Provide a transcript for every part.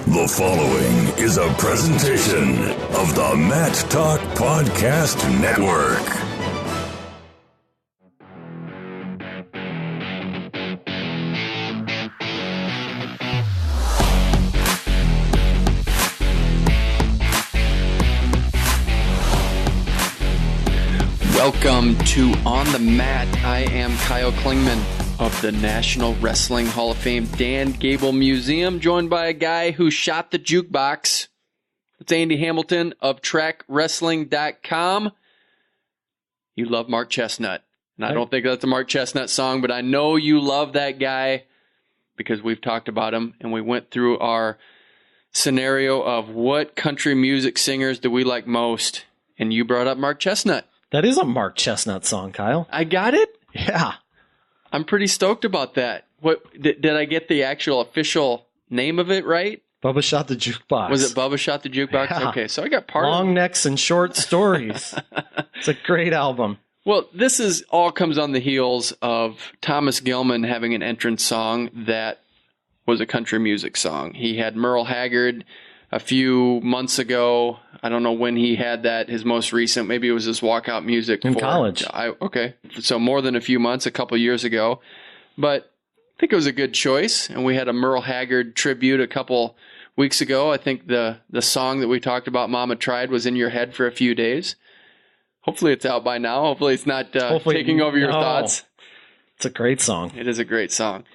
The following is a presentation of the Matt Talk Podcast Network. Welcome to On the Mat. I am Kyle Klingman of the National Wrestling Hall of Fame Dan Gable Museum, joined by a guy who shot the jukebox. It's Andy Hamilton of TrackWrestling.com. You love Mark Chestnut. And I don't think that's a Mark Chestnut song, but I know you love that guy because we've talked about him and we went through our scenario of what country music singers do we like most, and you brought up Mark Chestnut. That is a Mark Chestnut song, Kyle. I got it? Yeah. I'm pretty stoked about that. What did I get the actual official name of it right? Bubba Shot the Jukebox. Was it Bubba Shot the Jukebox? Yeah. Okay, so I got part Long of it. necks and short stories. It's a great album. Well, this is all comes on the heels of Thomas Gilman having an entrance song that was a country music song. He had Merle Haggard a few months ago. I don't know when he had that, his most recent. Maybe it was his walkout music. In college. Okay. So more than a few months, a couple years ago. But I think it was a good choice. And we had a Merle Haggard tribute a couple weeks ago. I think the song that we talked about, Mama Tried, was in your head for a few days. Hopefully it's out by now. Hopefully it's not taking over your thoughts. It's a great song. It is a great song.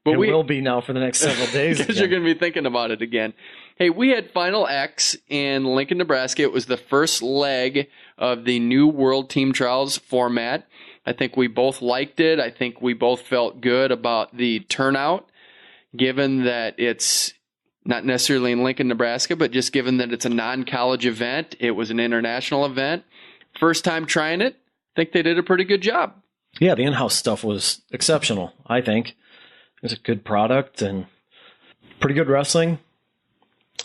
But it will be now for the next several days. Because you're going to be thinking about it again. Hey, we had Final X in Lincoln, Nebraska. It was the first leg of the new World Team Trials format. I think we both liked it. I think we both felt good about the turnout, given that it's not necessarily in Lincoln, Nebraska, but just given that it's a non-college event. It was an international event. First time trying it. I think they did a pretty good job. Yeah, the in-house stuff was exceptional, I think. It was a good product and pretty good wrestling.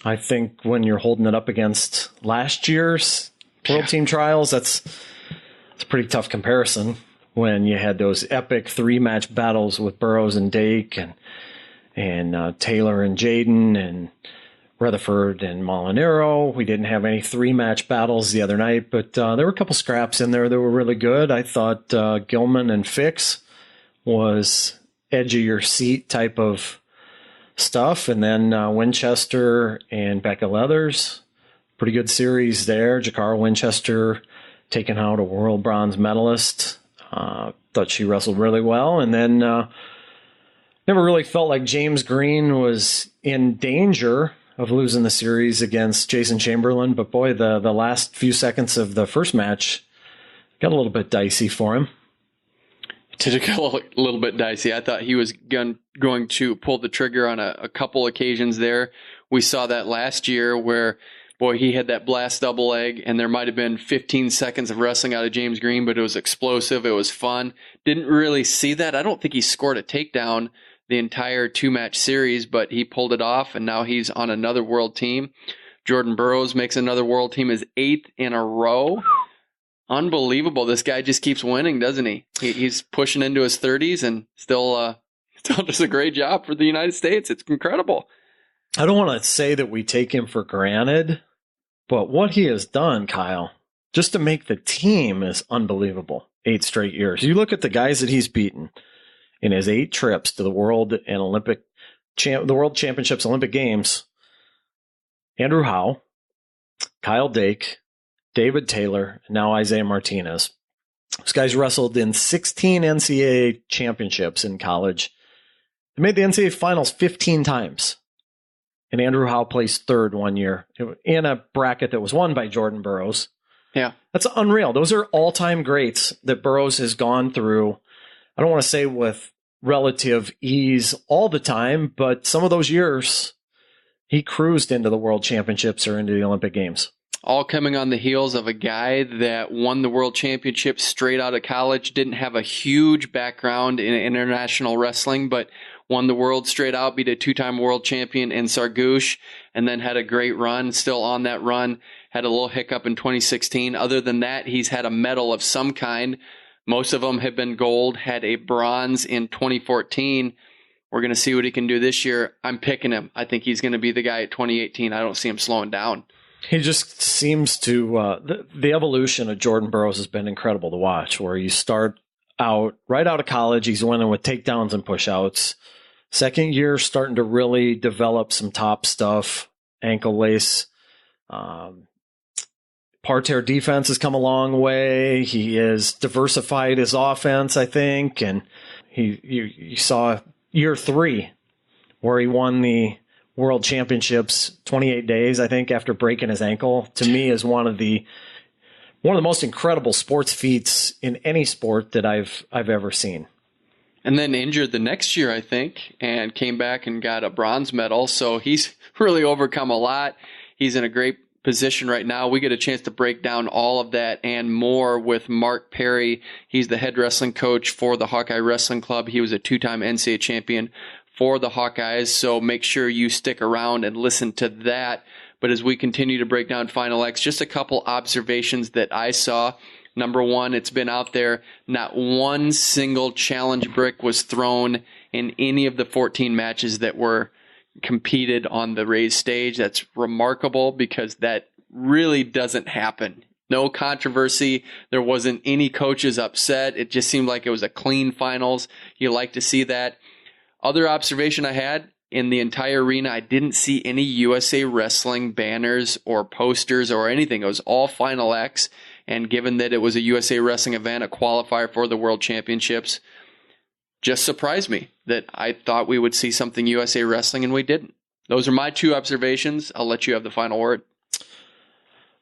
I think when you're holding it up against last year's World Team Trials, it's a pretty tough comparison when you had those epic 3-match battles with Burroughs and Dake and Taylor and Jaden and Rutherford and Molinaro. We didn't have any 3-match battles the other night, but there were a couple scraps in there that were really good. I thought Gilman and Fix was edge of your seat type of stuff. And then Winchester and Becca Leathers, pretty good series there. Jakara Winchester taking out a world bronze medalist. Thought she wrestled really well. And then never really felt like James Green was in danger of losing the series against Jason Chamberlain. But boy, the last few seconds of the first match got a little bit dicey for him. Did it get a little bit dicey? I thought he was going to pull the trigger on a couple occasions there. We saw that last year where, boy, he had that blast double leg, and there might have been 15 seconds of wrestling out of James Green, but it was explosive. It was fun. Didn't really see that. I don't think he scored a takedown the entire 2-match series, but he pulled it off, and now he's on another world team. Jordan Burroughs makes another world team, his 8th in a row. Unbelievable. This guy just keeps winning, doesn't he? He's pushing into his 30s and still does a great job for the United States. It's incredible. I don't want to say that we take him for granted, but what he has done, Kyle, just to make the team is unbelievable. 8 straight years. You look at the guys that he's beaten in his 8 trips to the World and the World Championships, Olympic Games. Andrew Howe, Kyle Dake, David Taylor, and now Isaiah Martinez. These guys wrestled in 16 NCAA championships in college. They made the NCAA finals 15 times. And Andrew Howe placed 3rd one year in a bracket that was won by Jordan Burroughs. Yeah. That's unreal. Those are all-time greats that Burroughs has gone through. I don't want to say with relative ease all the time, but some of those years, he cruised into the World Championships or into the Olympic Games. All coming on the heels of a guy that won the World Championship straight out of college, didn't have a huge background in international wrestling, but won the world straight out, beat a 2-time world champion in Sargouche, and then had a great run, still on that run, had a little hiccup in 2016. Other than that, he's had a medal of some kind. Most of them have been gold, had a bronze in 2014, We're going to see what he can do this year. I'm picking him. I think he's going to be the guy at 2018. I don't see him slowing down. He just seems to the evolution of Jordan Burroughs has been incredible to watch, where you start out right out of college, he's winning with takedowns and push-outs. Second year, starting to really develop some top stuff, ankle lace. Parterre defense has come a long way. He has diversified his offense, I think, and you saw year 3 where he won the World Championships 28 days, I think, after breaking his ankle. To me, is one of the most incredible sports feats in any sport that I've ever seen. And then injured the next year, I think, and came back and got a bronze medal. So he's really overcome a lot. He's in a great position right now. We get a chance to break down all of that and more with Mark Perry. He's the head wrestling coach for the Hawkeye Wrestling Club. He was a 2-time NCAA champion for the Hawkeyes, so make sure you stick around and listen to that. But as we continue to break down Final X, just a couple observations that I saw. Number one, it's been out there. Not one single challenge brick was thrown in any of the 14 matches that were competed on the raised stage. That's remarkable because that really doesn't happen. No controversy. There wasn't any coaches upset. It just seemed like it was a clean finals. You like to see that. Other observation I had, in the entire arena, I didn't see any USA Wrestling banners or posters or anything. It was all Final X. And given that it was a USA Wrestling event, a qualifier for the World Championships, just surprised me that I thought we would see something USA Wrestling and we didn't. Those are my 2 observations. I'll let you have the final word.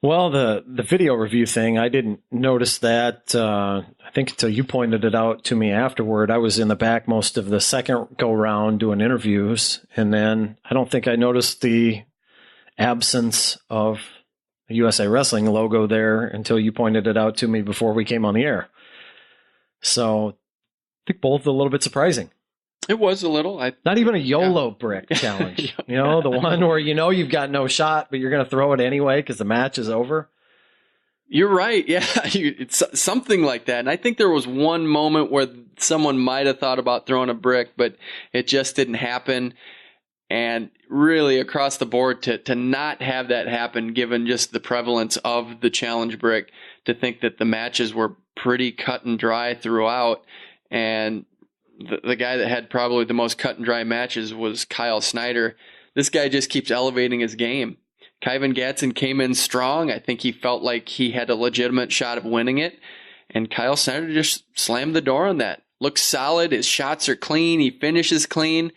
Well, the video review thing, I didn't notice that, I think until you pointed it out to me afterward. I was in the back most of the second go-round doing interviews, and then I don't think I noticed the absence of the USA Wrestling logo there until you pointed it out to me before we came on the air. So I think both a little bit surprising. It was a little. Not even a YOLO brick challenge. You know, the one where you know you've got no shot, but you're going to throw it anyway because the match is over. You're right. Yeah, it's something like that. And I think there was one moment where someone might have thought about throwing a brick, but it just didn't happen. And really across the board to not have that happen, given just the prevalence of the challenge brick, to think that the matches were pretty cut and dry throughout. And the guy that had probably the most cut and dry matches was Kyle Snyder. This guy just keeps elevating his game. Kyvan Gatson came in strong. I think he felt like he had a legitimate shot of winning it. And Kyle Snyder just slammed the door on that. Looks solid. His shots are clean. He finishes clean.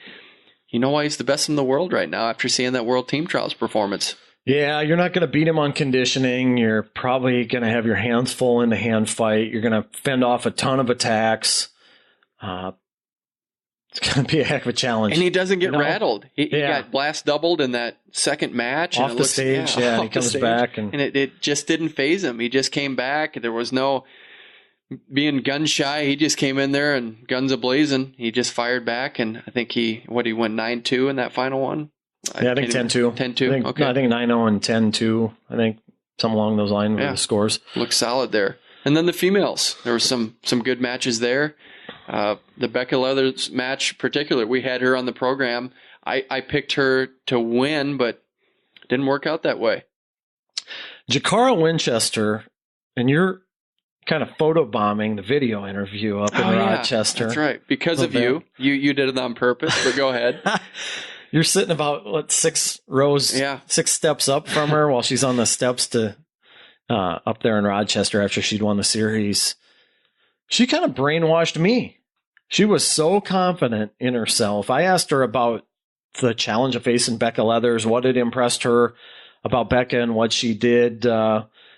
You know why he's the best in the world right now after seeing that World Team Trials performance. Yeah, you're not going to beat him on conditioning. You're probably going to have your hands full in the hand fight. You're going to fend off a ton of attacks. It's going to be a heck of a challenge. And he doesn't get rattled. He got blast doubled in that second match. Off the stage, and he comes back. And it just didn't faze him. He just came back. There was no being gun shy. He just came in there and guns a-blazing. He just fired back, and I think he went 9-2 in that final one? I think 10-2. 10-2, okay. I think 9-0 and 10-2. I think something along those lines were the scores. Looks solid there. And then the females. There were some good matches there. The Becca Leathers match particular, we had her on the program. I picked her to win, but it didn't work out that way. Jakara Winchester, and you're kind of photobombing the video interview up in Rochester. That's right. Because of you. You did it on purpose, but go ahead. You're sitting about, 6 rows, 6 steps up from her while she's on the steps to up there in Rochester after she'd won the series. She kind of brainwashed me. She was so confident in herself. I asked her about the challenge of facing Becca Leathers, what had impressed her about Becca and what she did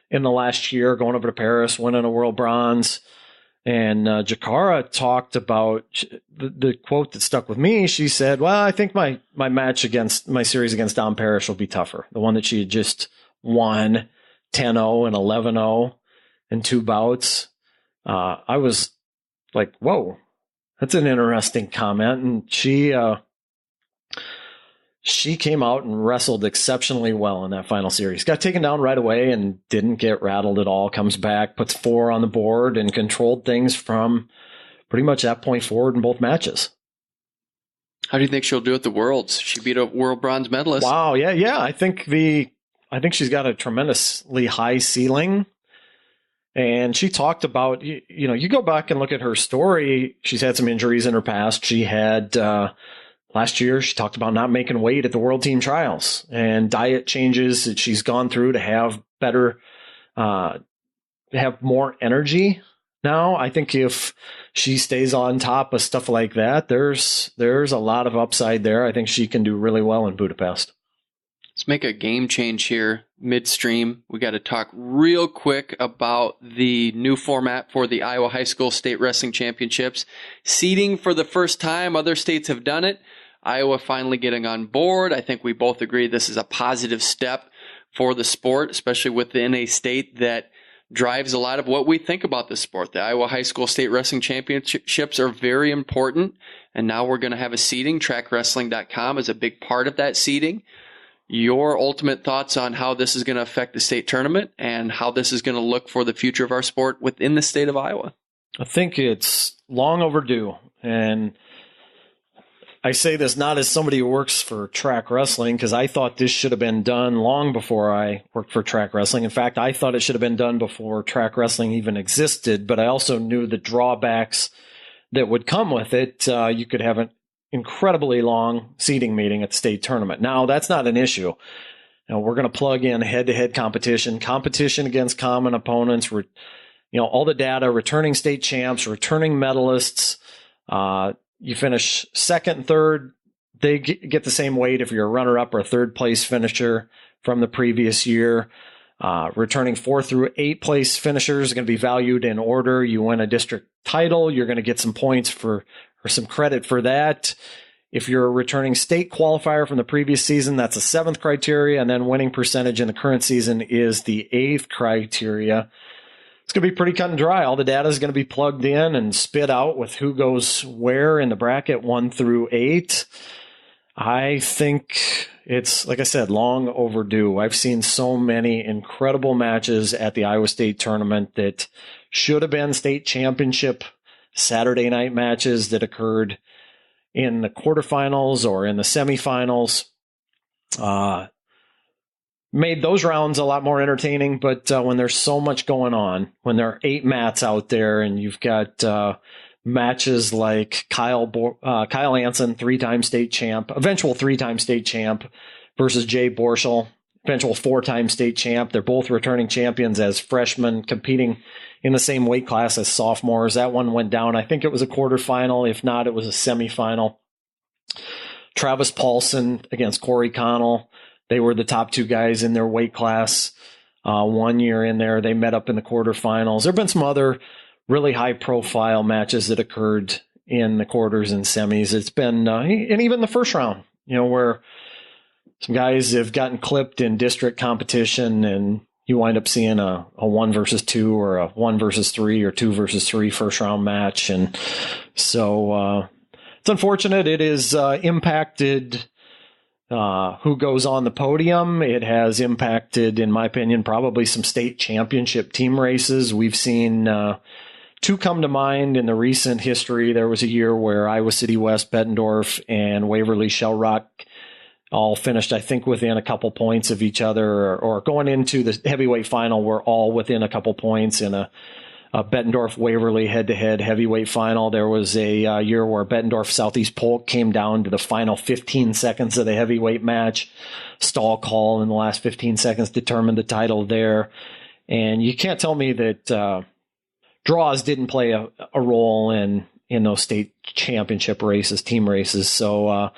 in the last year, going over to Paris, winning a world bronze. And Jakara talked about the quote that stuck with me. She said, well, I think my match against my series against Dom Parrish will be tougher. The one that she had just won 10-0 and 11-0 in 2 bouts. I was like, whoa, that's an interesting comment. And she came out and wrestled exceptionally well in that final series. Got taken down right away and didn't get rattled at all. Comes back, puts 4 on the board, and controlled things from pretty much that point forward in both matches. How do you think she'll do at the Worlds? She beat a world bronze medalist. Wow, yeah. I think she's got a tremendously high ceiling. And she talked about, you go back and look at her story. She's had some injuries in her past. She had last year, she talked about not making weight at the World Team Trials and diet changes that she's gone through to have better, have more energy. Now, I think if she stays on top of stuff like that, there's a lot of upside there. I think she can do really well in Budapest. Let's make a game change here midstream. We got to talk real quick about the new format for the Iowa High School State Wrestling Championships. Seeding for the first time. Other states have done it. Iowa finally getting on board. I think we both agree this is a positive step for the sport, especially within a state that drives a lot of what we think about the sport. The Iowa High School State Wrestling Championships are very important, and now we're going to have a seeding. TrackWrestling.com is a big part of that seeding. Your ultimate thoughts on how this is going to affect the state tournament and how this is going to look for the future of our sport within the state of Iowa? I think it's long overdue. And I say this not as somebody who works for Track Wrestling, because I thought this should have been done long before I worked for Track Wrestling. In fact, I thought it should have been done before Track Wrestling even existed, but I also knew the drawbacks that would come with it. You could have an incredibly long seeding meeting at the state tournament. Now, that's not an issue. Now, we're going to plug in head-to-head competition against common opponents, all the data, returning state champs, returning medalists. You finish second and third, they get the same weight if you're a runner-up or a third-place finisher from the previous year. Returning 4 through 8 place finishers are going to be valued in order. You win a district title, you're going to get some points or some credit for that. If you're a returning state qualifier from the previous season, that's a 7th criteria, and then winning percentage in the current season is the 8th criteria. It's going to be pretty cut and dry. All the data is going to be plugged in and spit out with who goes where in the bracket 1 through 8. I think it's, like I said, long overdue. I've seen so many incredible matches at the Iowa State tournament that should have been state championship Saturday night matches that occurred in the quarterfinals or in the semifinals. Made those rounds a lot more entertaining, but when there's so much going on, when there are 8 mats out there and you've got matches like Kyle Anson, 3-time state champ, eventual 3-time state champ, versus Jay Borschel, eventual 4-time state champ. They're both returning champions as freshmen, competing in the same weight class as sophomores. That one went down. I think it was a quarterfinal. If not, it was a semifinal. Travis Paulson against Corey Connell. They were the top 2 guys in their weight class 1 year in there. They met up in the quarterfinals. There have been some other really high-profile matches that occurred in the quarters and semis. It's been, and even the first round, where some guys have gotten clipped in district competition, and you wind up seeing a 1 versus 2 or a 1 versus 3 or 2 versus 3 first-round match. And so it's unfortunate. It has impacted who goes on the podium. It has impacted, in my opinion, probably some state championship team races. We've seen 2 come to mind in the recent history. There was a year where Iowa City West, Bettendorf, and Waverly Shell Rock all finished, I think, within a couple points of each other, or going into the heavyweight final, were all within a couple points in a Bettendorf-Waverly head-to-head heavyweight final. There was a year where Bettendorf Southeast Polk came down to the final 15 seconds of the heavyweight match. Stall call in the last 15 seconds determined the title there. And you can't tell me that draws didn't play a role in those state championship races, team races. So I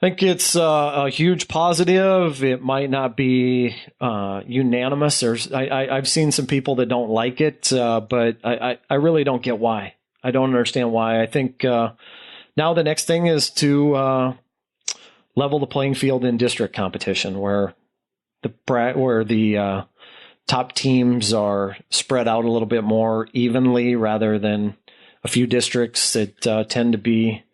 think it's a huge positive. It might not be unanimous. I've seen some people that don't like it, but I really don't get why. I don't understand why. I think now the next thing is to level the playing field in district competition, where the top teams are spread out a little bit more evenly, rather than a few districts that tend to be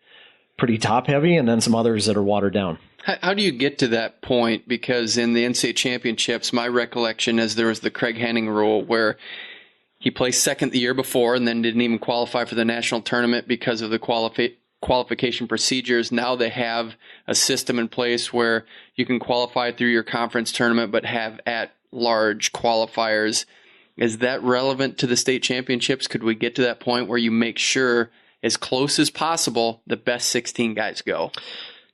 pretty top heavy, and then some others that are watered down. How do you get to that point? Because in the NCAA championships, my recollection is there was the Craig Henning rule where he placed second the year before and then didn't even qualify for the national tournament because of the qualification procedures. Now they have a system in place where you can qualify through your conference tournament, but have at-large qualifiers. Is that relevant to the state championships? Could we get to that point where you make sure, as close as possible, the best 16 guys go?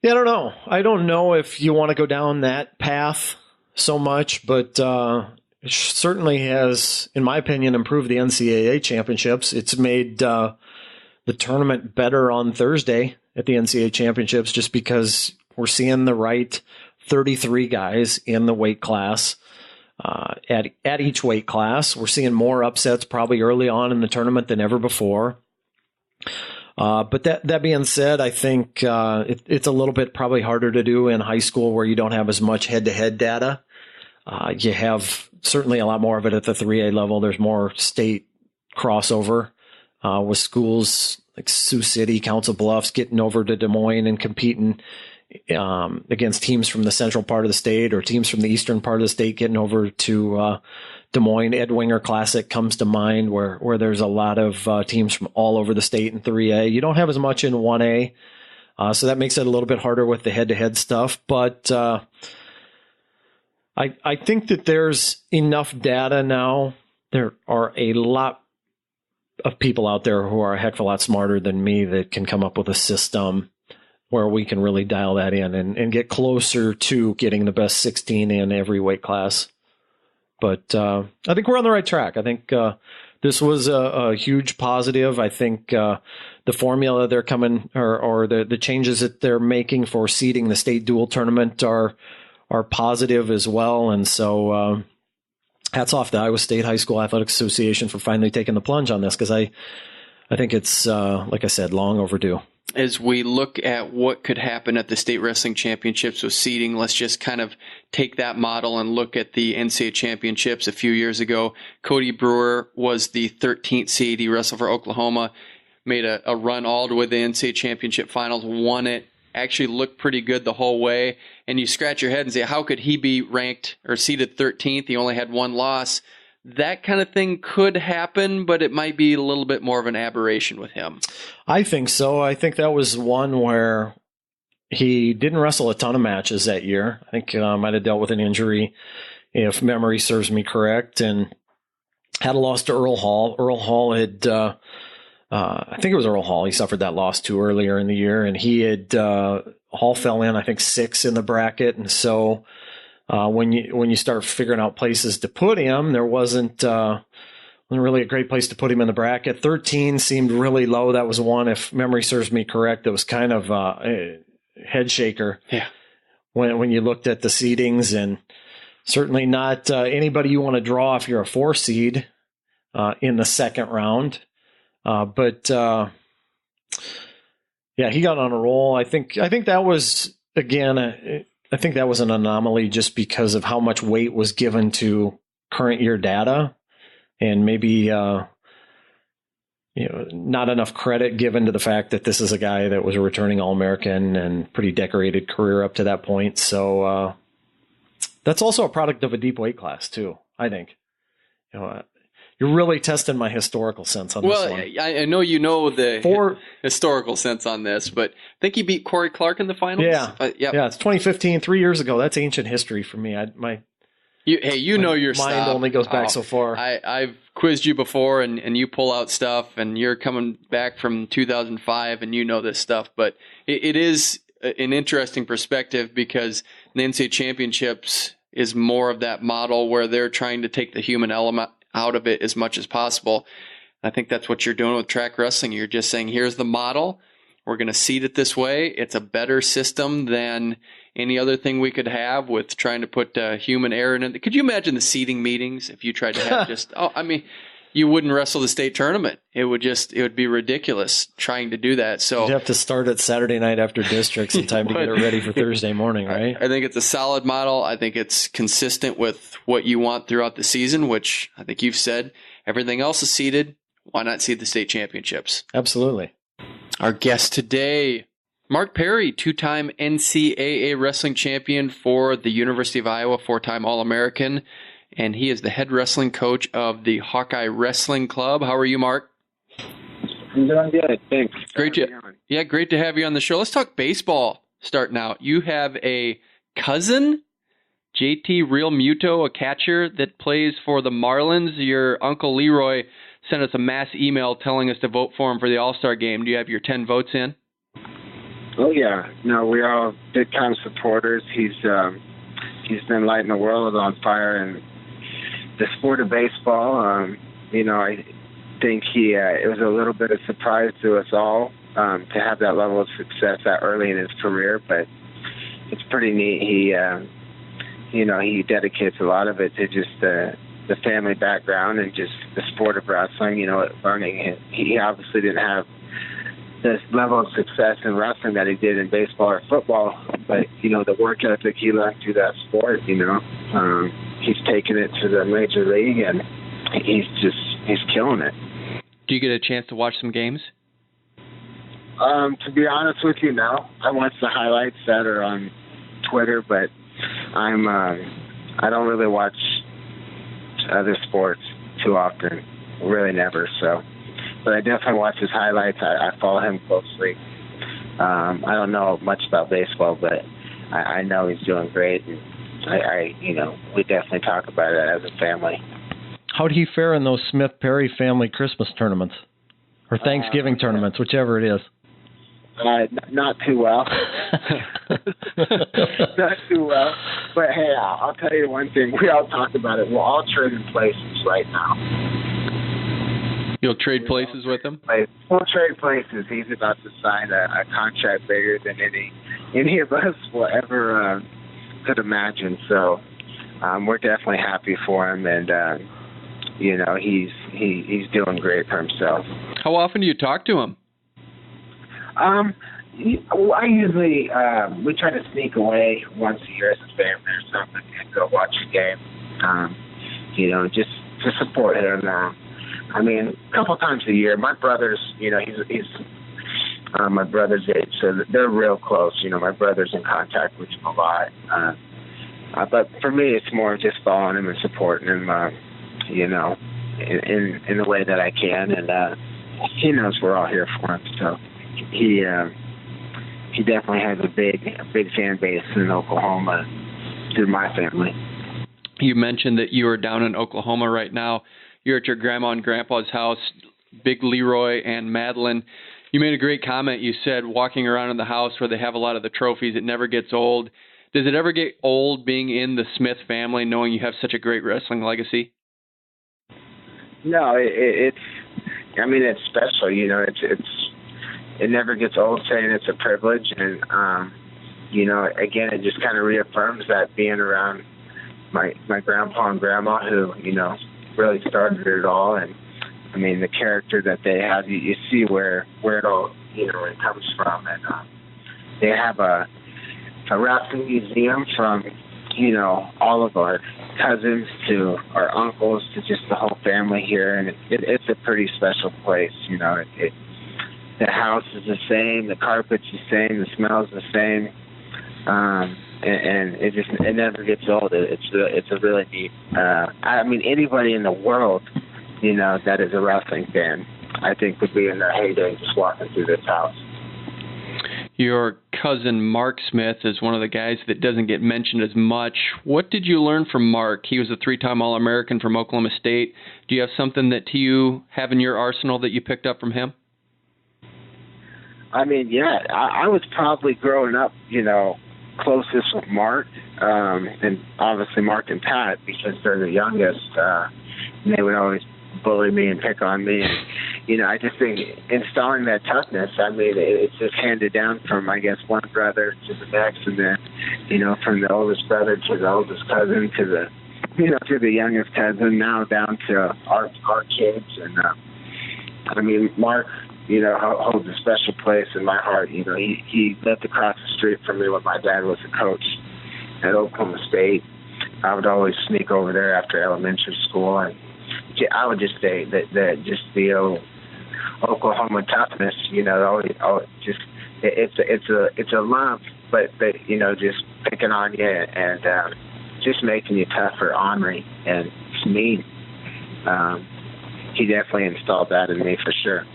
Yeah, I don't know. I don't know if you want to go down that path so much, but it certainly has, in my opinion, improved the NCAA championships. It's made the tournament better on Thursday at the NCAA championships just because we're seeing the right 33 guys in the weight class. At each weight class, we're seeing more upsets probably early on in the tournament than ever before. But that being said, I think it's a little bit probably harder to do in high school where you don't have as much head-to-head data. You have certainly a lot more of it at the 3A level. There's more state crossover with schools like Sioux City, Council Bluffs getting over to Des Moines and competing against teams from the central part of the state or teams from the eastern part of the state getting over to Des Moines. Ed Winger Classic comes to mind where there's a lot of teams from all over the state in 3A. You don't have as much in 1A, so that makes it a little bit harder with the head-to-head stuff. But I think that there's enough data now. There are a lot of people out there who are a heck of a lot smarter than me that can come up with a system where we can really dial that in and get closer to getting the best 16 in every weight class. But I think we're on the right track. I think this was a huge positive. I think the formula they're coming or the changes that they're making for seeding the state dual tournament are positive as well. And so hats off to Iowa State High School Athletics Association for finally taking the plunge on this, because I think it's, like I said, long overdue. As we look at what could happen at the state wrestling championships with seeding, let's just kind of take that model and look at the NCAA championships a few years ago. Cody Brewer was the 13th seed. He wrestled for Oklahoma, made a run all the way to the NCAA championship finals, won it, actually looked pretty good the whole way. And you scratch your head and say, how could he be ranked or seeded 13th? He only had one loss. That kind of thing could happen, but it might be a little bit more of an aberration with him. I think so. I think that was one where he didn't wrestle a ton of matches that year. I think might have dealt with an injury, if memory serves me correct, and had a loss to Earl Hall. Earl Hall had, I think it was Earl Hall. He suffered that loss too earlier in the year, and he had, Hall fell in, I think, 6 in the bracket, and so when you start figuring out places to put him, there wasn't really a great place to put him in the bracket. 13 seemed really low. That was one, if memory serves me correct, that was kind of a head shaker. Yeah. When you looked at the seedings, and certainly not anybody you want to draw if you're a 4 seed in the second round. But yeah, he got on a roll. I think that was, again, I think that was an anomaly just because of how much weight was given to current year data, and maybe not enough credit given to the fact that this is a guy that was a returning All-American and pretty decorated career up to that point. So that's also a product of a deep weight class too, I think. You're really testing my historical sense on this one. Well, I know you know the historical sense on this, but I think he beat Corey Clark in the finals. Yeah, yeah. It's 2015, 3 years ago. That's ancient history for me. You know your stuff. Mind only goes back so far. I've quizzed you before, and you pull out stuff, and you're coming back from 2005, and you know this stuff. But it is an interesting perspective because the NCAA championships is more of that model where they're trying to take the human element out of it as much as possible. I think that's what you're doing with track wrestling. You're just saying, here's the model. We're going to seed it this way. It's a better system than any other thing we could have with trying to put human error in it. Could you imagine the seeding meetings if you tried to have you wouldn't wrestle the state tournament. It would be ridiculous trying to do that. So you'd have to start at Saturday night after districts in time to get it ready for Thursday morning, right? I think it's a solid model. I think it's consistent with what you want throughout the season, which I think you've said. Everything else is seeded. Why not seed the state championships? Absolutely. Our guest today, Mark Perry, 2-time NCAA wrestling champion for the University of Iowa, 4-time All-American. And he is the head wrestling coach of the Hawkeye Wrestling Club. How are you, Mark? I'm doing good. Thanks. Great Yeah, great to have you on the show. Let's talk baseball starting out. You have a cousin, JT Real Muto, a catcher that plays for the Marlins. Your Uncle Leroy sent us a mass email telling us to vote for him for the All-Star game. Do you have your 10 votes in? Oh, yeah. No, we're all big-time supporters. He's been lighting the world on fire in the sport of baseball. I think it was a little bit of surprise to us all to have that level of success that early in his career, but it's pretty neat. He dedicates a lot of it to just the family background and just the sport of wrestling, learning it. He obviously didn't have this level of success in wrestling that he did in baseball or football, but, the work ethic he learned through that sport, he's taken it to the major league, and he's killing it. Do you get a chance to watch some games? To be honest with you, no. I watch the highlights that are on Twitter, but I don't really watch other sports too often, really never, so. But I definitely watch his highlights. I follow him closely. I don't know much about baseball, but I know he's doing great, and we definitely talk about it as a family. How did he fare in those Smith-Perry family Christmas tournaments? Or Thanksgiving tournaments, whichever it is. Not too well. Not too well. But, hey, I'll tell you one thing. We all talk about it. We're all trading places right now. You'll trade places with him? We'll trade places. He's about to sign a contract bigger than any of us will ever could imagine. So we're definitely happy for him, and he's doing great for himself. How often do you talk to him? I usually we try to sneak away once a year as a family or something and go watch a game. Just to support him. A couple times a year. My brother's, he's my brother's age, so they're real close. My brother's in contact with him a lot. But for me, it's more just following him and supporting him, in the way that I can. And he knows we're all here for him. So he definitely has a big fan base in Oklahoma through my family. You mentioned that you are down in Oklahoma right now. You're at your grandma and grandpa's house, Big Leroy and Madeline. You made a great comment. You said walking around in the house where they have a lot of the trophies, it never gets old. Does it ever get old being in the Smith family, knowing you have such a great wrestling legacy? No, it's special. It never gets old saying it's a privilege. And, again, it just kind of reaffirms that being around my grandpa and grandma who, really started it all. And the character that they have, you see where it all, it comes from. And they have a wrestling museum from, all of our cousins to our uncles to just the whole family here. And it's a pretty special place. The house is the same, the carpet's the same, the smell's the same. And it never gets old. It's a really neat. Anybody in the world, that is a wrestling fan, I think would be in their heyday just walking through this house. Your cousin Mark Smith is one of the guys that doesn't get mentioned as much. What did you learn from Mark? He was a 3-time All-American from Oklahoma State. Do you have something that you have in your arsenal that you picked up from him? I was probably growing up, closest with Mark, and obviously Mark and Pat, because they're the youngest. They would always bully me and pick on me. And, I just think installing that toughness, it's just handed down from, I guess, one brother to the next, and then, from the oldest brother to the oldest cousin to the, to the youngest cousin, now down to our kids. And, Mark, holds a special place in my heart. He lived across the street from me when my dad was a coach at Oklahoma State. I would always sneak over there after elementary school, and I would just say that just the old Oklahoma toughness, it's a lump, but just picking on you and just making you tougher, ornery, and mean. He definitely installed that in me for sure.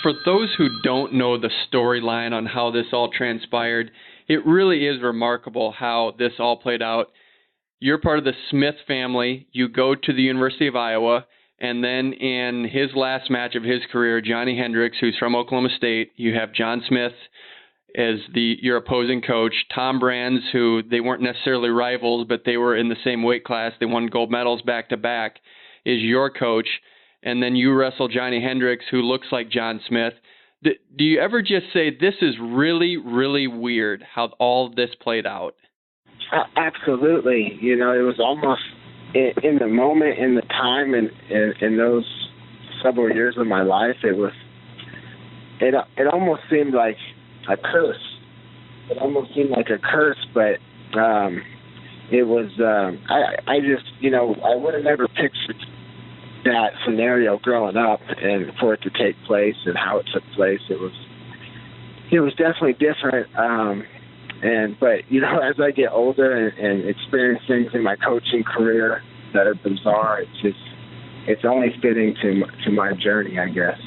For those who don't know the storyline on how this all transpired, it really is remarkable how this all played out. You're part of the Smith family. You go to the University of Iowa, and then in his last match of his career, Johnny Hendricks, who's from Oklahoma State, you have John Smith as your opposing coach. Tom Brands, who they weren't necessarily rivals, but they were in the same weight class. They won gold medals back-to-back, is your coach. And then you wrestle Johnny Hendricks, who looks like John Smith. Do you ever just say, this is really, really weird how all this played out? Absolutely. You know, it was almost in the moment, in the time, and in those several years of my life, it almost seemed like a curse. It almost seemed like a curse, but it was, I just, you know, I would have never pictured that scenario growing up, and for it to take place and how it took place, it was definitely different. But you know, as I get older and experience things in my coaching career that are bizarre, it's only fitting to my journey, I guess.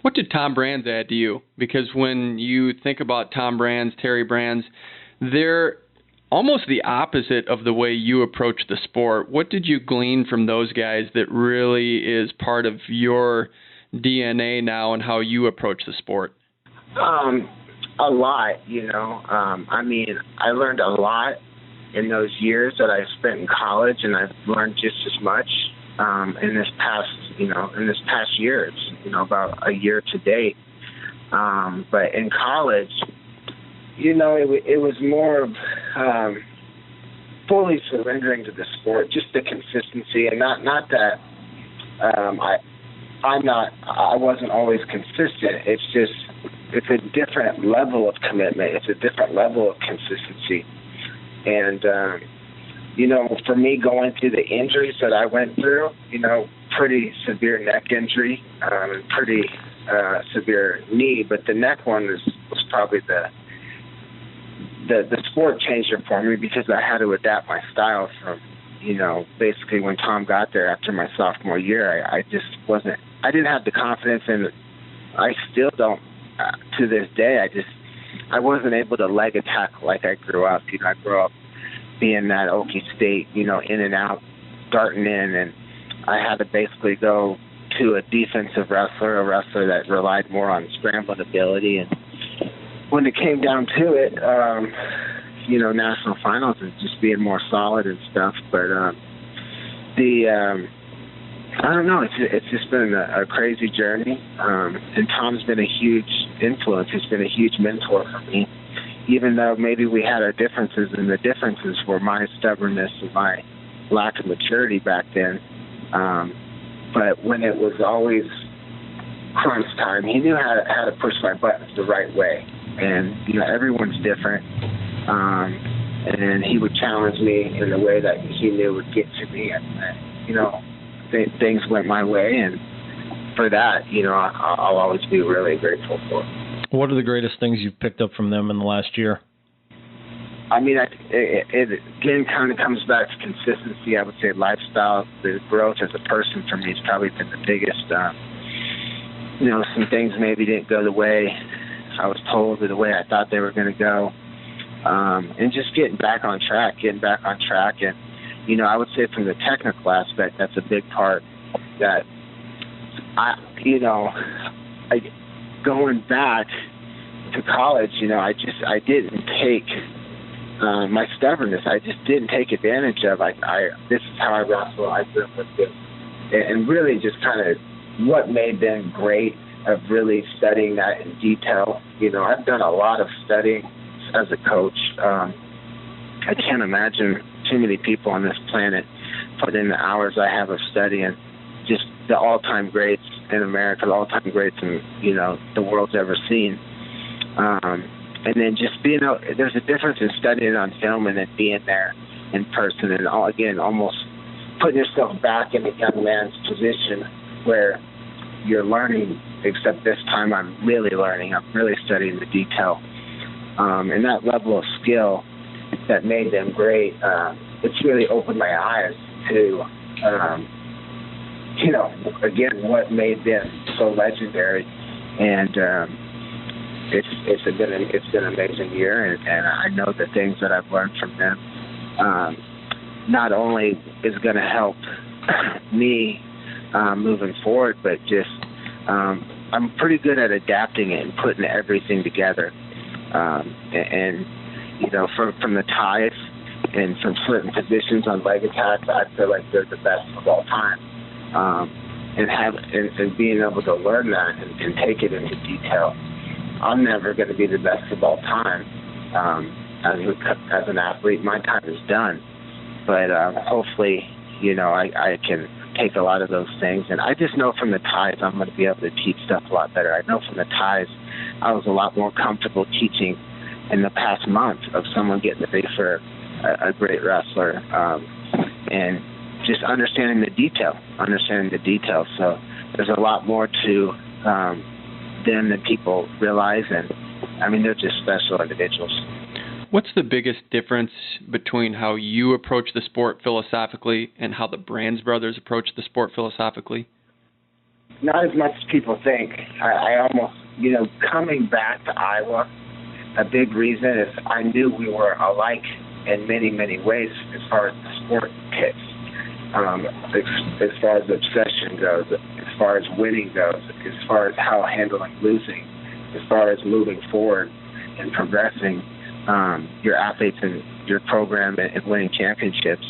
What did Tom Brands add to you? Because when you think about Tom Brands, Terry Brands, they're almost the opposite of the way you approach the sport. What did you glean from those guys that really is part of your DNA now and how you approach the sport? A lot, you know. I mean, I learned a lot in those years that I spent in college, and I've learned just as much in this past year. It's, you know, about a year to date. But in college, you know, it was more of fully surrendering to the sport, just the consistency, and not that I wasn't always consistent. It's a different level of commitment. It's a different level of consistency. And, you know, for me, going through the injuries that I went through, you know, pretty severe neck injury, pretty severe knee, but the neck one was probably the sport changer for me, because I had to adapt my style from, you know, basically when Tom got there after my sophomore year. I didn't have the confidence, and I still don't. To this day, I wasn't able to leg attack like I grew up. You know, I grew up being that Okie State, you know, in and out, darting in, and I had to basically go to a defensive wrestler, a wrestler that relied more on scrambling ability. And when it came down to it, you know, national finals and just being more solid and stuff. But I don't know. It's just been a crazy journey, and Tom's been a huge influence. He's been a huge mentor for me, even though maybe we had our differences, and the differences were my stubbornness and my lack of maturity back then. But when it was always crunch time, he knew how to push my buttons the right way. And, you know, everyone's different. And he would challenge me in the way that he knew would get to me. And you know, things went my way, and for that, you know, I'll always be really grateful for. What are the greatest things you've picked up from them in the last year? I mean, it again kind of comes back to consistency. I would say lifestyle, the growth as a person for me has probably been the biggest. You know, some things maybe didn't go the way I was told or the way I thought they were going to go. And just getting back on track. And, you know, I would say from the technical aspect, that's a big part that going back to college, you know, I didn't take my stubbornness. I just didn't take advantage of. This is how I wrestle. I grew up with this, and really just kind of what made them great of really studying that in detail. You know, I've done a lot of studying as a coach. I can't imagine too many people on this planet put in the hours I have of studying just the all-time greats in America, the all-time greats in, you know, the world's ever seen. And then just being out, there's a difference in studying on film and then being there in person, and again, almost putting yourself back in a young man's position where you're learning, except this time I'm really learning. I'm really studying the detail. And that level of skill that made them great, it's really opened my eyes to again, what made them so legendary. And it's been an amazing year, and I know the things that I've learned from them not only is going to help me moving forward, but just I'm pretty good at adapting it and putting everything together. And from the ties and from certain positions on leg attacks, I feel like they're the best of all time. And being able to learn that and take it into detail. I'm never going to be the best of all time as an athlete. My time is done, but hopefully, I can take a lot of those things. And I just know from the ties I'm going to be able to teach stuff a lot better. I know from the ties I was a lot more comfortable teaching in the past month of someone getting ready for a great wrestler, and just understanding the detail. So there's a lot more to them than people realize, and I mean, they're just special individuals. What's the biggest difference between how you approach the sport philosophically and how the Brands brothers approach the sport philosophically? Not as much as people think. I almost, coming back to Iowa, a big reason is I knew we were alike in many, many ways as far as the sport hits. As far as obsession goes, as far as winning goes, as far as how handling losing, as far as moving forward and progressing your athletes and your program and winning championships.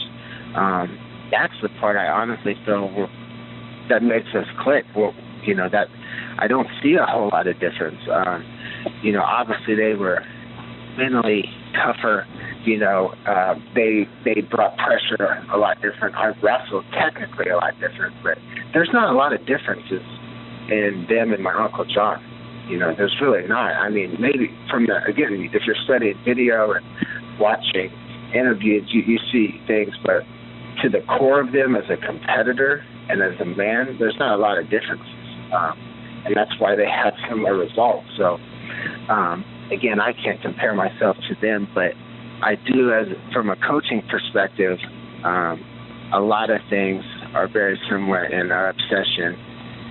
That's the part I honestly feel that makes us click. That I don't see a whole lot of difference. Obviously they were mentally tougher. They brought pressure a lot different. I wrestled technically a lot different, but there's not a lot of differences in them and my Uncle John. There's really not. I mean, maybe if you're studying video and watching interviews, you see things, but to the core of them as a competitor and as a man, there's not a lot of differences. And that's why they have similar results. So, again, I can't compare myself to them, but I do, from a coaching perspective, a lot of things are very similar in our obsession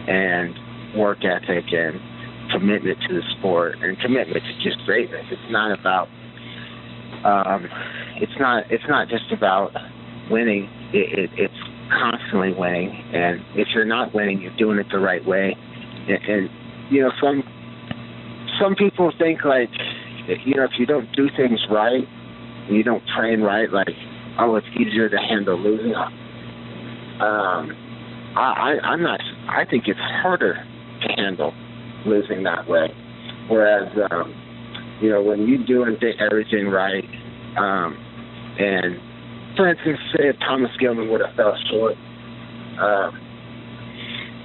and work ethic and commitment to the sport and commitment to just greatness. It's not about, it's not just about winning. It's constantly winning, and if you're not winning, you're doing it the right way. And some people think like, if you don't do things right, you don't train right, like, it's easier to handle losing. I'm not. I think it's harder to handle losing that way. Whereas, when you do everything right, and for instance, say if Thomas Gilman would have fell short,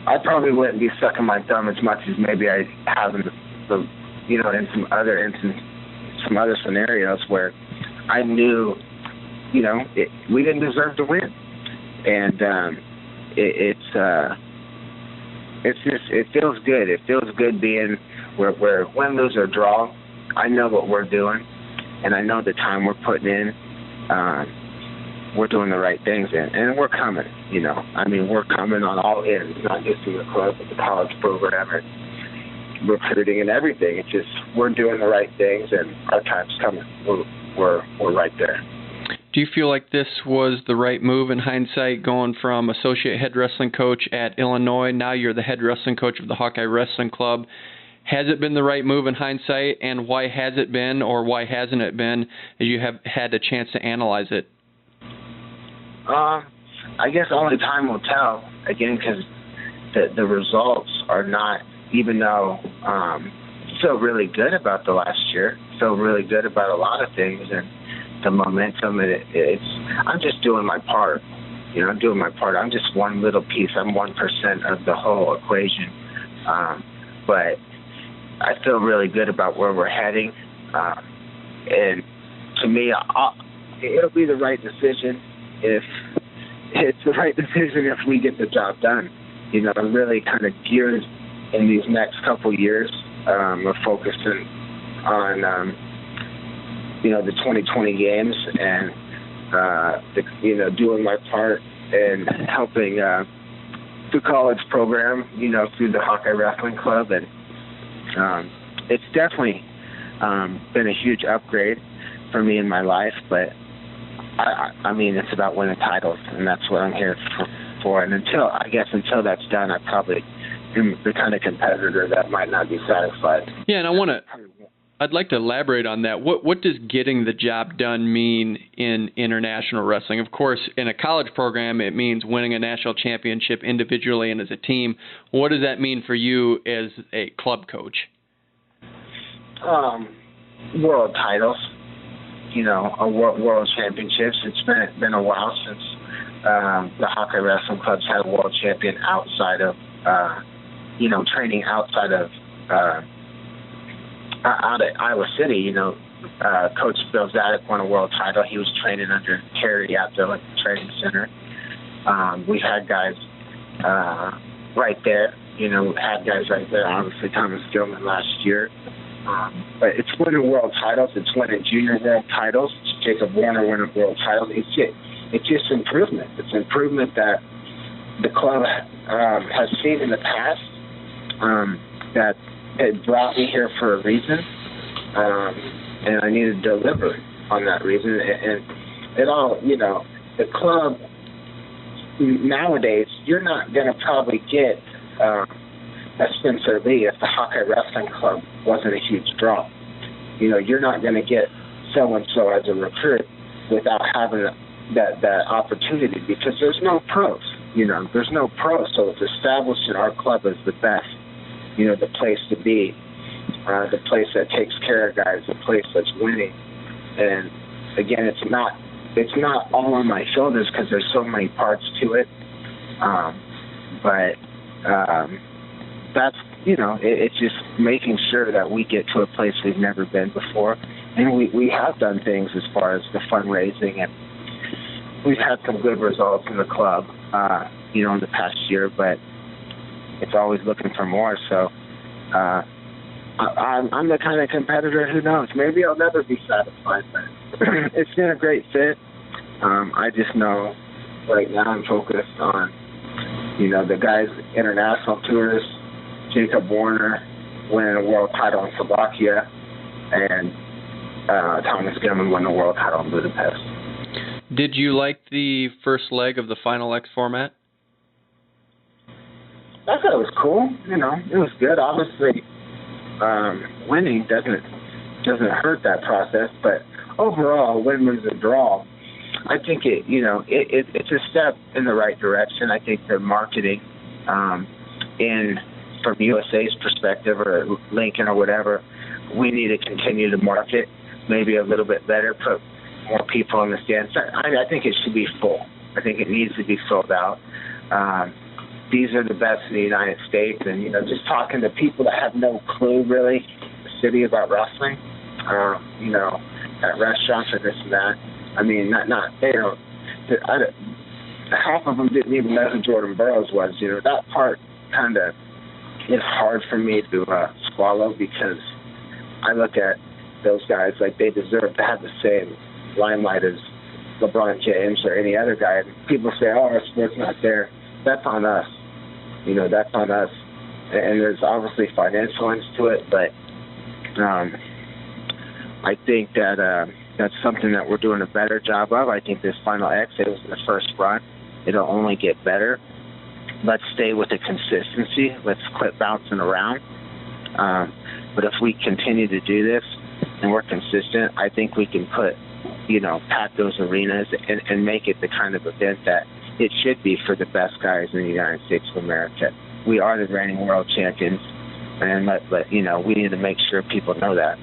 I probably wouldn't be sucking my thumb as much as maybe I have in in some other scenarios where I knew, we didn't deserve to win, and it feels good. It feels good being where win, lose, or draw. I know what we're doing, and I know the time we're putting in. We're doing the right things, and we're coming. We're coming on all ends, not just in the club, but the college program and recruiting and everything. It's just we're doing the right things, and our time's coming. We're right there. Do you feel like this was the right move in hindsight, going from associate head wrestling coach at Illinois, now you're the head wrestling coach of the Hawkeye Wrestling Club? Has it been the right move in hindsight, and why has it been, or why hasn't it been, as you have had a chance to analyze it? I guess only time will tell, again, because the results are not, even though feel really good about the last year, feel really good about a lot of things, and the momentum, I'm just doing my part. I'm doing my part. I'm just one little piece. I'm 1% of the whole equation. But I feel really good about where we're heading. And to me, it'll be the right decision if it's the right decision if we get the job done. I'm really kind of geared in these next couple years. We're focusing on the 2020 games and doing my part and helping the college program, through the Hawkeye Wrestling Club, and it's definitely been a huge upgrade for me in my life. But I mean, it's about winning titles, and that's what I'm here for. And until that's done, I probably am the kind of competitor that might not be satisfied. Yeah, and I'd like to elaborate on that. What does getting the job done mean in international wrestling? Of course, in a college program, it means winning a national championship individually and as a team. What does that mean for you as a club coach? World titles, world championships. It's been a while since the Hawkeye Wrestling Club's had a world champion outside of, training outside of out at Iowa City. Coach Bill Zadek won a world title. He was training under Terry at the training center. We had guys right there. Had guys right there. Obviously, Thomas Gilman last year. But it's winning world titles. It's winning junior world titles. It's Jacob Warner winning world titles. It's just improvement. It's improvement that the club has seen in the past. That it brought me here for a reason, and I need to deliver on that reason. And it all, the club nowadays, you're not going to probably get a Spencer Lee if the Hawkeye Wrestling Club wasn't a huge draw. You're not going to get so-and-so as a recruit without having that opportunity, because there's no pros. There's no pros, so it's establishing our club as the best, the place to be, the place that takes care of guys, the place that's winning. And again, it's not all on my shoulders because there's so many parts to it. But that's, it's just making sure that we get to a place we've never been before. And we have done things as far as the fundraising, and we've had some good results in the club, in the past year, but it's always looking for more. So I'm the kind of competitor who knows. Maybe I'll never be satisfied, but it's been a great fit. I just know right now I'm focused on, the guys' international tours, Jacob Warner winning a world title in Slovakia, and Thomas Gilman won the world title in Budapest. Did you like the first leg of the Final X format? I thought it was cool. It was good. Obviously, winning doesn't hurt that process, but overall, win was a draw. I think it's a step in the right direction. I think the marketing, from USA's perspective or Lincoln or whatever, we need to continue to market maybe a little bit better, put more people in the stands. I think it should be full. I think it needs to be filled out. These are the best in the United States, and just talking to people that have no clue really, the city about wrestling, at restaurants or this and that. I mean, half of them didn't even know who Jordan Burroughs was. That part kind of is hard for me to swallow, because I look at those guys like they deserve to have the same limelight as LeBron James or any other guy. And people say, "Oh, our sport's not there." That's on us. That's on us. And there's obviously financial ends to it, but I think that that's something that we're doing a better job of. I think this Final X, it was the first run. It'll only get better. Let's stay with the consistency. Let's quit bouncing around. But if we continue to do this and we're consistent, I think we can pack those arenas and make it the kind of event that it should be for the best guys in the United States of America. We are the reigning world champions, and we need to make sure people know that.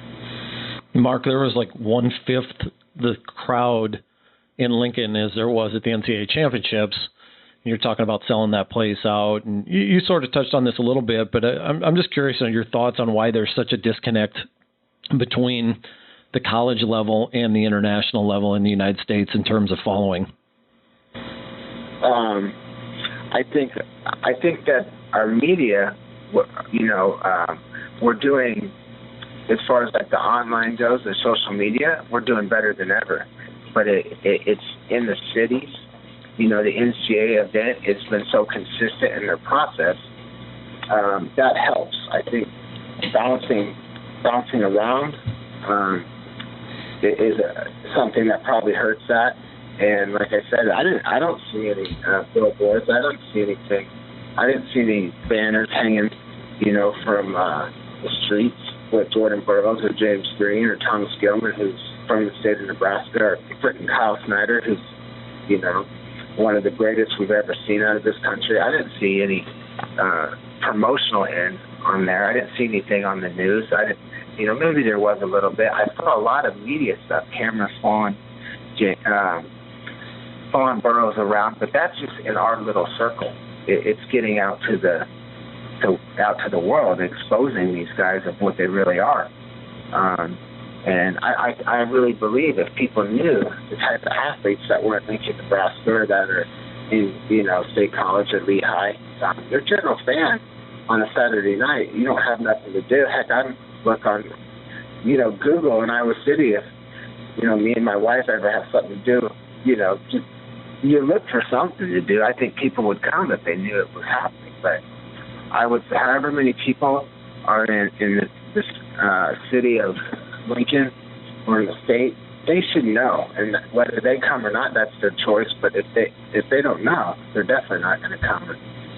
Mark, there was like 1/5 the crowd in Lincoln as there was at the NCAA championships. You're talking about selling that place out, and you sort of touched on this a little bit, but I'm just curious on your thoughts on why there's such a disconnect between the college level and the international level in the United States in terms of following. I think that our media, we're doing, as far as like the online goes, the social media, we're doing better than ever. But it's in the cities, the NCAA event has been so consistent in their process, that helps. I think bouncing around is something that probably hurts that. And like I said, I don't see any billboards. I don't see anything. I didn't see any banners hanging, from the streets with Jordan Burroughs or James Green or Thomas Gilman, who's from the state of Nebraska, or freaking Kyle Snyder, who's, one of the greatest we've ever seen out of this country. I didn't see any promotional end on there. I didn't see anything on the news. I didn't, maybe there was a little bit. I saw a lot of media stuff, cameras following Burroughs around, but that's just in our little circle. It's getting out to the world, exposing these guys of what they really are. And I really believe if people knew the type of athletes that were at Lincoln, Nebraska, or that are in, State College or Lehigh, their general fan on a Saturday night, you don't have nothing to do. Heck, I look on, Google in Iowa City if, me and my wife ever have something to do, just, you look for something to do. I think people would come if they knew it was happening. But I would say however many people are in this city of Lincoln or in the state, they should know. And whether they come or not, that's their choice. But if they don't know, they're definitely not going to come.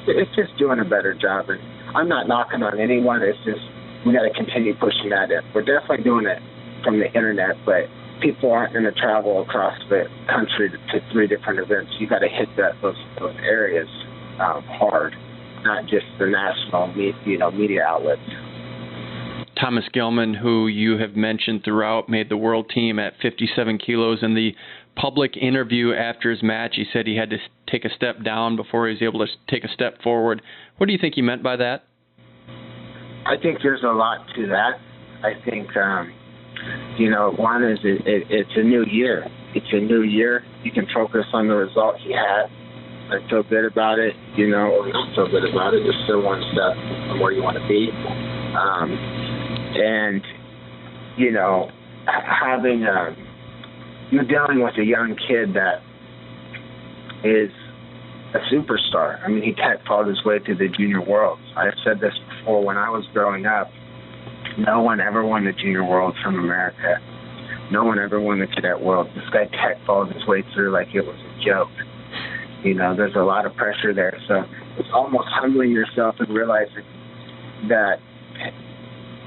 It's just doing a better job. And I'm not knocking on anyone. It's just we got to continue pushing that in. We're definitely doing it from the internet, but people aren't going to travel across the country to 3 different events. You got to hit those areas hard, not just the national media outlets. Thomas Gilman, who you have mentioned throughout, made the world team at 57 kilos. In the public interview after his match, he said he had to take a step down before he was able to take a step forward. What do you think he meant by that? I think there's a lot to that. I think, one is it's a new year. It's a new year. You can focus on the results you had. I feel good about it, or not feel good about it. There's still one step from where you want to be. And, having, dealing with a young kid that is a superstar. I mean, he fought his way to the junior worlds. I've said this before. When I was growing up, no one ever won the junior worlds from America. No one ever won the cadet world. This guy fought his way through like it was a joke. There's a lot of pressure there. So it's almost humbling yourself and realizing that,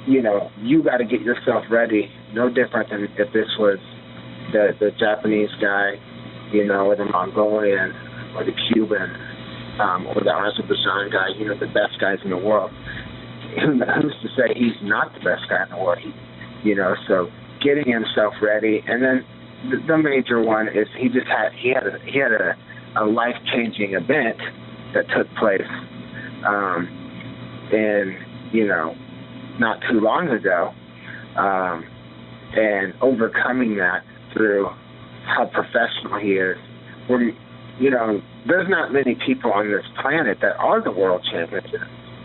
you got to get yourself ready. No different than if this was the Japanese guy, or the Mongolian, or the Cuban, or the Azerbaijan guy, the best guys in the world. Who's to say he's not the best guy in the world? So getting himself ready. And then the major one is he had a life-changing event that took place, not too long ago, and overcoming that through how professional he is. There's not many people on this planet that are the world champions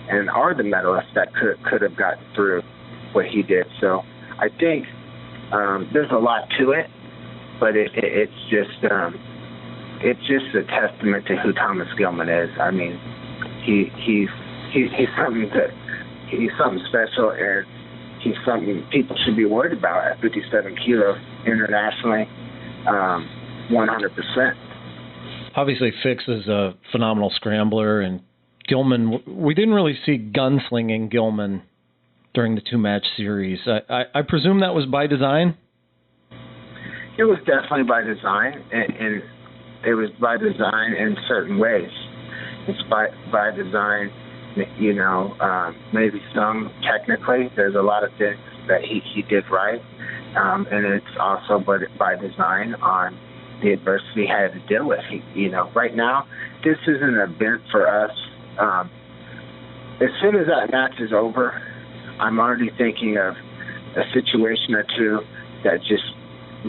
and are the medalists that could have gotten through what he did. So I think there's a lot to it, but it's just a testament to who Thomas Gilman is. I mean, he's something special, and he's something people should be worried about at 57 kilos internationally, 100%. Obviously, Fix is a phenomenal scrambler, and Gilman, we didn't really see gunslinging Gilman during the 2-match series. I presume that was by design? It was definitely by design, and it was by design in certain ways. It's by design, maybe some technically. There's a lot of things that he did right, and it's also by design on the adversity he had to deal with. Right now, this isn't an event for us. As soon as that match is over, I'm already thinking of a situation or two that just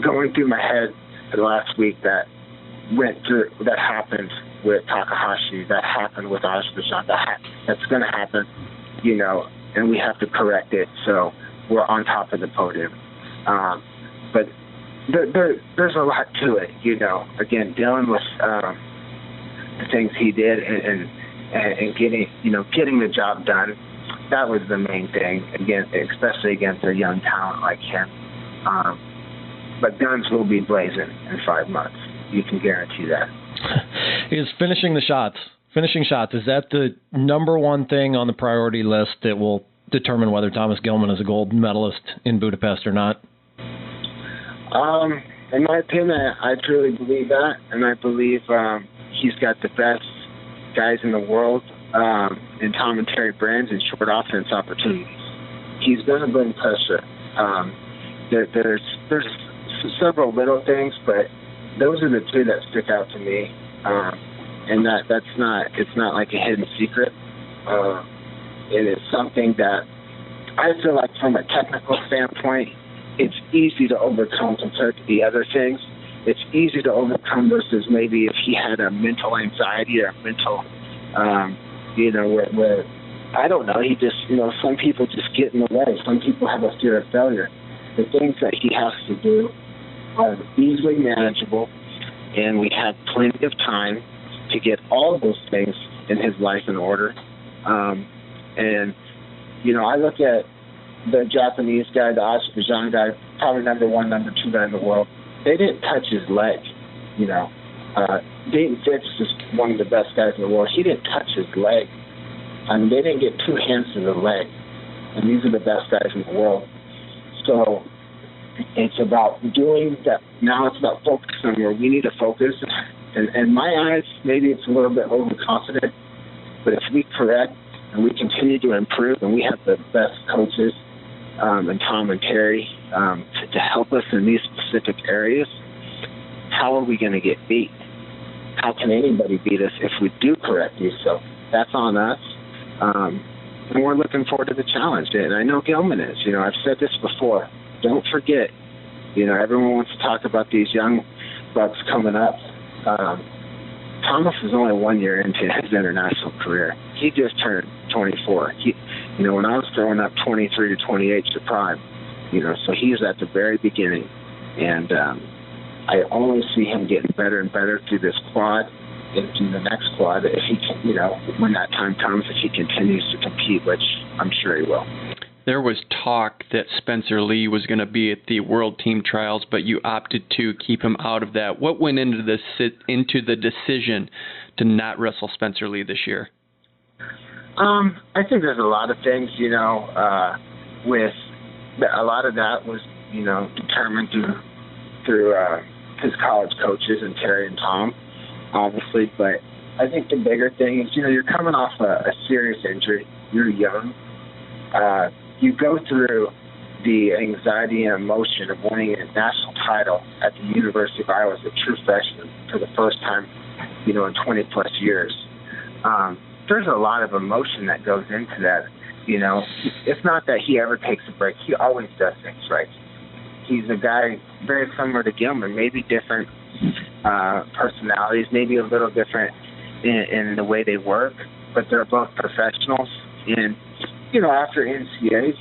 going through my head the last week that happened with Takahashi, that happened with Azerbaijan, that's going to happen, and we have to correct it so we're on top of the podium. But there's a lot to it, Again, dealing with the things he did and getting the job done. That was the main thing, again, especially against a young talent like him. But guns will be blazing in 5 months. You can guarantee that. Is finishing shots, is that the number one thing on the priority list that will determine whether Thomas Gilman is a gold medalist in Budapest or not? In my opinion, I truly believe that, and I believe he's got the best guys in the world in Tom and Terry Brands and short offense opportunities. He's going to bring pressure. There's several little things, but those are the two that stick out to me, and it's not like a hidden secret. It is something that I feel like from a technical standpoint, it's easy to overcome compared to the other things. It's easy to overcome versus maybe if he had a mental anxiety or a mental, where I don't know, he just, some people just get in the way. Some people have a fear of failure. The things that he has to do are easily manageable, and we have plenty of time to get all of those things in his life in order. I look at the Japanese guy, the Azerbaijan guy, probably number 1, number 2 guy in the world. They didn't touch his leg. Dayton Fitz is one of the best guys in the world. He didn't touch his leg. I mean, they didn't get 2 hands to the leg. And these are the best guys in the world. So it's about doing that. Now it's about focusing where we need to focus. And in my eyes, maybe it's a little bit overconfident. But if we correct and we continue to improve, and we have the best coaches, and Tom and Terry, to help us in these specific areas, how are we going to get beat? How can anybody beat us if we do correct these? So that's on us. And we're looking forward to the challenge. And I know Gilman is. I've said this before. Don't forget, everyone wants to talk about these young bucks coming up. Thomas is only 1 year into his international career. He just turned 24. When I was growing up, 23 to 28 is the prime. So he's at the very beginning. And I only see him getting better and better through this quad and through the next quad if he can, when that time comes, if he continues to compete, which I'm sure he will. There was talk that Spencer Lee was going to be at the World Team Trials, but you opted to keep him out of that. What went into the decision to not wrestle Spencer Lee this year? I think there's a lot of things, with a lot of that was, determined through his college coaches and Terry and Tom, obviously. But I think the bigger thing is, you're coming off a serious injury. You're young. You go through the anxiety and emotion of winning a national title at the University of Iowa as a true freshman for the first time, in 20-plus years. There's a lot of emotion that goes into that. It's not that he ever takes a break. He always does things right. He's a guy very similar to Gilman, maybe different personalities, maybe a little different in the way they work, but they're both professionals. And after NCAAs,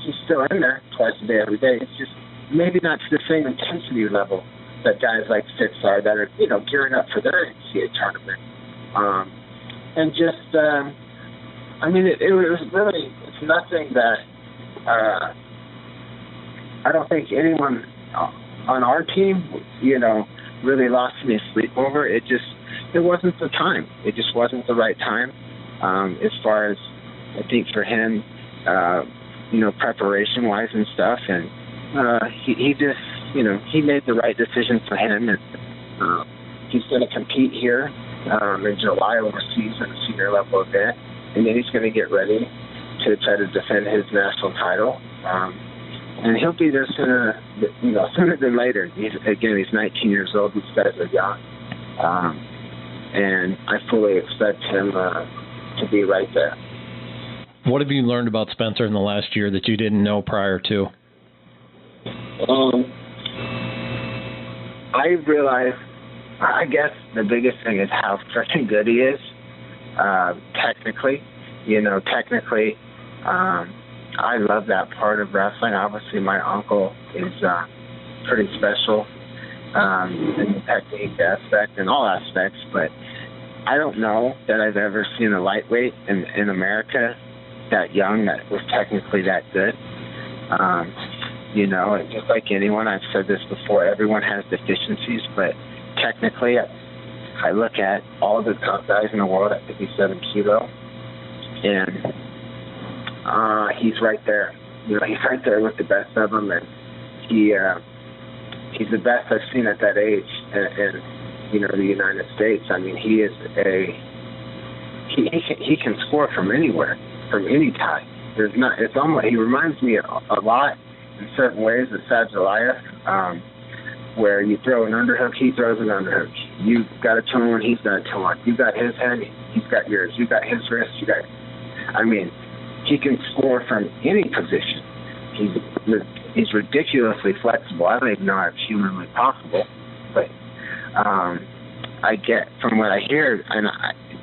he's still in there twice a day, every day. It's just maybe not to the same intensity level that guys like Fitz are that are, gearing up for their NCAA tournament. And just, it was really, it's nothing that I don't think anyone on our team, really lost any sleep over. It wasn't the time. It just wasn't the right time as far as, I think, for him, preparation-wise and stuff. And he just, he made the right decision for him. And he's going to compete here in July overseas at a senior level event. And then he's going to get ready to try to defend his national title. And he'll be there sooner than later. He's 19 years old. These guys are young. And I fully expect him to be right there. What have you learned about Spencer in the last year that you didn't know prior to? I realized, I guess the biggest thing is how freaking good he is. Technically, I love that part of wrestling. Obviously, my uncle is pretty special in the technique aspect and all aspects, but I don't know that I've ever seen a lightweight in America that young that was technically that good. You know, and just like anyone, I've said this before, everyone has deficiencies, but technically, I look at all the top guys in the world at 57 kilo, and he's right there. You know, he's right there with the best of them, and he's the best I've seen at that age in you know, the United States. I mean, he is he can score from anywhere, from any time. It's almost, he reminds me a lot in certain ways of Sajaliah, where you throw an underhook, he throws an underhook. You got a toe on, he's got a toe on. You got his head, he's got yours. You got his wrist, I mean, he can score from any position. He's ridiculously flexible. I don't even know if it's humanly possible, but I get, from what I hear, and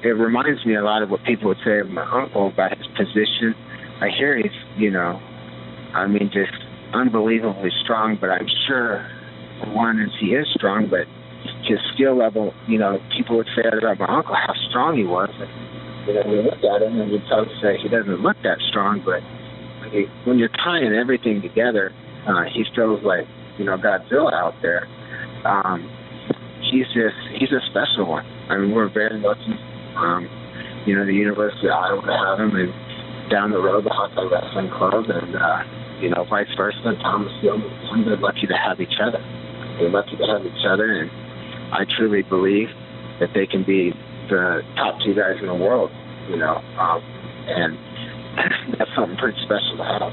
it reminds me a lot of what people would say of my uncle about his position. I hear he's, you know, I mean, just unbelievably strong, but I'm sure, one, is he is strong, but his skill level, you know, people would say that about my uncle, how strong he was. And, you know, we look at him and we'd probably say he doesn't look that strong, but when you're tying everything together, he feels like, you know, Godzilla out there. He's a special one. I mean, we're very lucky, you know, the University of Iowa to have him, and down the road, the Hawkeye Wrestling Club, and, you know, vice versa, Thomas Gilman. They're lucky to have each other. They're lucky to have each other, and I truly believe that they can be the top two guys in the world, you know, and that's something pretty special to have.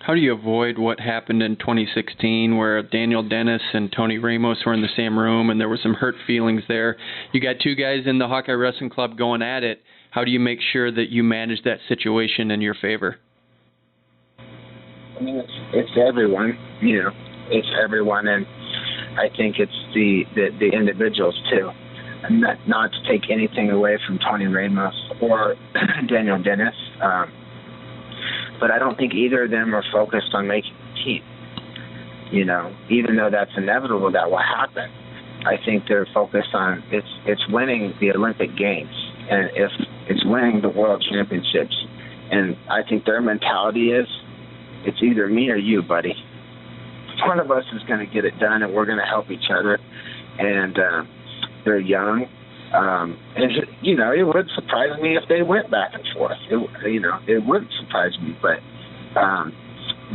How do you avoid what happened in 2016 where Daniel Dennis and Tony Ramos were in the same room and there were some hurt feelings there? You got two guys in the Hawkeye Wrestling Club going at it. How do you make sure that you manage that situation in your favor? I mean, it's everyone, you know, it's everyone, and I think it's the individuals too. And not to take anything away from Tony Ramos or Daniel Dennis, but I don't think either of them are focused on making the team. You know, even though that's inevitable, that will happen. I think they're focused on it's winning the Olympic Games, and if it's winning the World Championships. And I think their mentality is, it's either me or you, buddy. One of us is going to get it done, and we're going to help each other. And they're young. And, you know, it would surprise me if they went back and forth. It wouldn't surprise me. But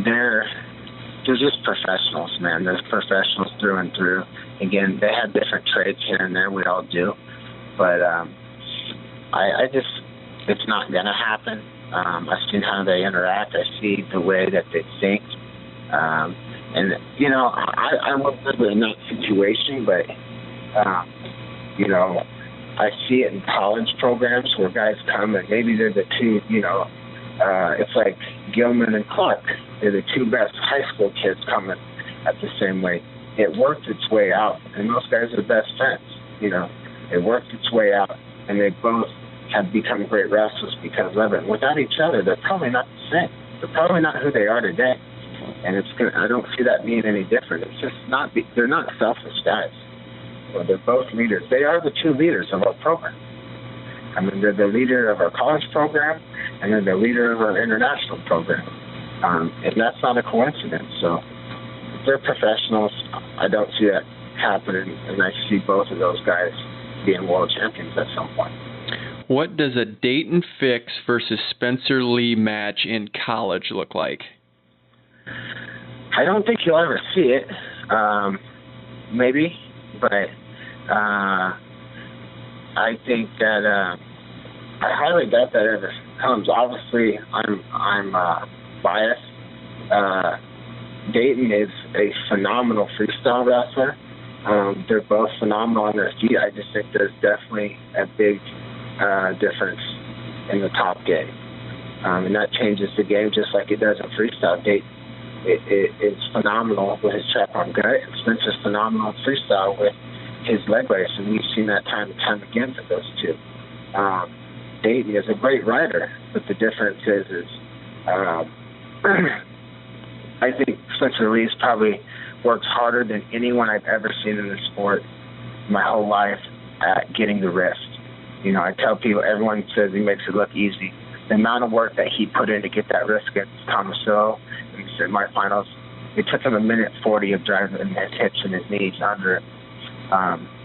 they're just professionals, man. They're professionals through and through. Again, they have different traits here and there. We all do. But I just, it's not going to happen. I've seen how they interact. I see the way that they think. And, you know, I wasn't in that situation, but, you know, I see it in college programs where guys come and maybe they're the two, you know, it's like Gilman and Clark. They're the two best high school kids coming at the same weight. It worked its way out, and those guys are best friends, you know. It worked its way out, and they both have become great wrestlers because of it. Without each other, they're probably not the same. They're probably not who they are today. And I don't see that being any different. It's just not, they're not selfish guys. Well, they're both leaders. They are the two leaders of our program. I mean, they're the leader of our college program, and they're the leader of our international program. And that's not a coincidence. So if they're professionals, I don't see that happening, and I see both of those guys being world champions at some point. What does a Dayton Fix versus Spencer Lee match in college look like? I don't think you'll ever see it. Maybe, but I think that I highly doubt that ever comes. Obviously, I'm biased. Dayton is a phenomenal freestyle wrestler. They're both phenomenal on their feet. I just think there's definitely a big difference in the top game, and that changes the game just like it does in freestyle. Dayton is phenomenal with his trap arm gut, and Spencer's phenomenal in freestyle with his leg race, and we've seen that time and time again for those two. Dayton is a great rider, but the difference is I think Spencer Lee's probably works harder than anyone I've ever seen in the sport my whole life at getting the wrist. You know, I tell people, everyone says he makes it look easy. The amount of work that he put in to get that wrist against Tomasillo in the semifinals, it took him 1:40 of driving his hips and his knees under it.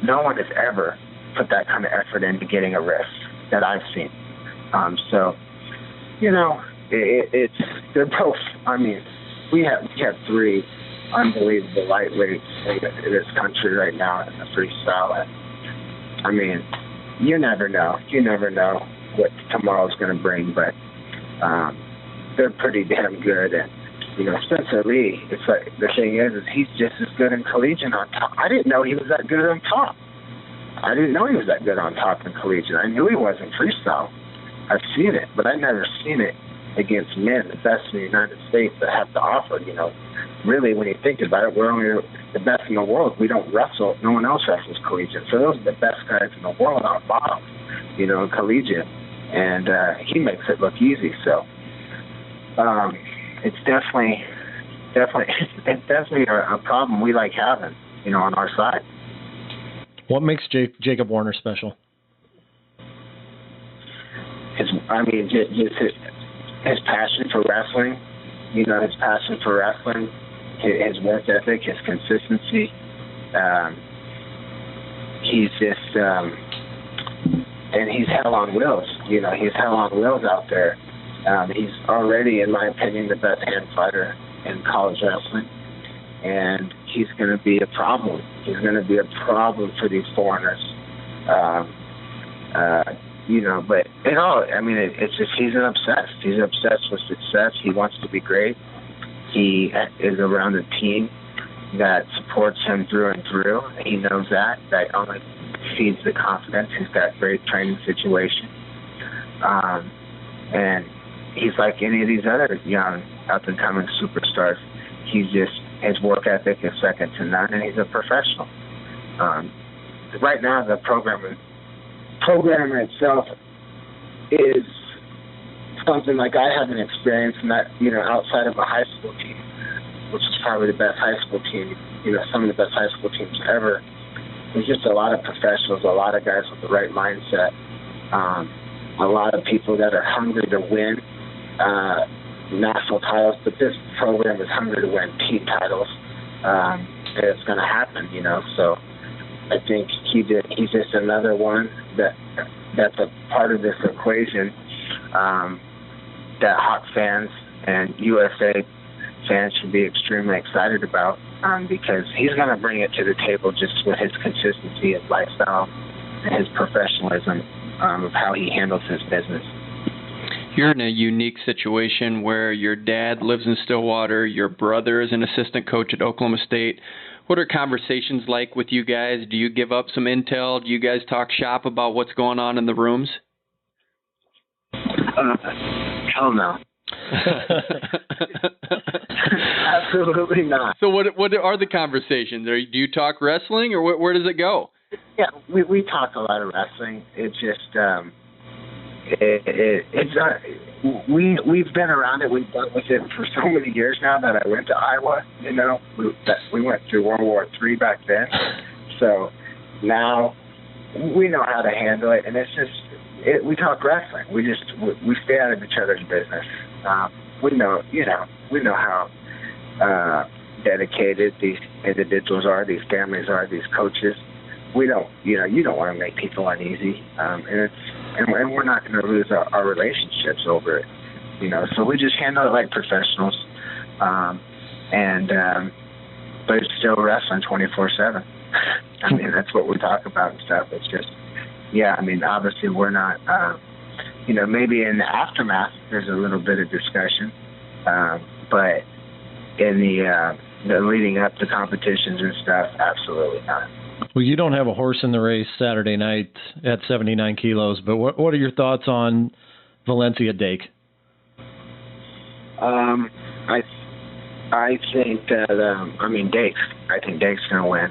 No one has ever put that kind of effort into getting a wrist that I've seen. So, you know, they're both, I mean, we have 3 unbelievable lightweights in this country right now in the freestyle. And, I mean, you never know. You never know what tomorrow's going to bring, but they're pretty damn good. And, you know, Spencer Lee, it's like, the thing is he's just as good in collegiate on top. I didn't know he was that good on top. I didn't know he was that good on top in collegiate. I knew he was in freestyle. I've seen it, but I've never seen it against men, the best in the United States that have to offer. You know, really, when you think about it, we're only the best in the world. We don't wrestle. No one else wrestles collegiate. So those are the best guys in the world on bottom, you know, in collegiate. And he makes it look easy. So it's definitely a problem we like having, you know, on our side. What makes Jacob Warner special? Just his passion for wrestling, you know, his work ethic, his consistency. He's just, and he's hell on wheels. You know, he's hell on wheels out there. He's already, in my opinion, the best hand fighter in college wrestling. And he's going to be a problem. He's going to be a problem for these foreigners. You know, but in all, I mean, it's just he's obsessed. He's obsessed with success. He wants to be great. He is around a team that supports him through and through. He knows that. That only feeds the confidence. He's got great training situation. And he's like any of these other young up-and-coming superstars. He's just, his work ethic is second to none, and he's a professional. Right now, the program itself is something like I haven't experienced, in that, you know, outside of a high school team, which is probably the best high school team, you know, some of the best high school teams ever. There's just a lot of professionals, a lot of guys with the right mindset, a lot of people that are hungry to win national titles, but this program is hungry to win team titles. And it's going to happen, you know, so I think he's just another one that's a part of this equation that Hawk fans and USA fans should be extremely excited about, because he's going to bring it to the table just with his consistency, his lifestyle, and his professionalism of how he handles his business. You're in a unique situation where your dad lives in Stillwater, your brother is an assistant coach at Oklahoma State. What are conversations like with you guys? Do you give up some intel? Do you guys talk shop about what's going on in the rooms? Hell no. Absolutely not. So what are the conversations? Do you talk wrestling, or where does it go? Yeah, we talk a lot of wrestling. It's just we've been around it. We've dealt with it for so many years now that I went to Iowa. You know, we went through World War III back then, so now we know how to handle it. And it's just we talk wrestling. We stay out of each other's business. We know how dedicated these individuals are, these families are, these coaches. We don't, you don't want to make people uneasy, and we're not going to lose our relationships over it, So we just handle it like professionals, but it's still wrestling 24/7. I mean, that's what we talk about and stuff. It's just, obviously we're not, maybe in the aftermath there's a little bit of discussion, but in the leading up to competitions and stuff, absolutely not. Well, you don't have a horse in the race Saturday night at 79 kilos, but what are your thoughts on Valencia Dake? I think that Dake's going to win,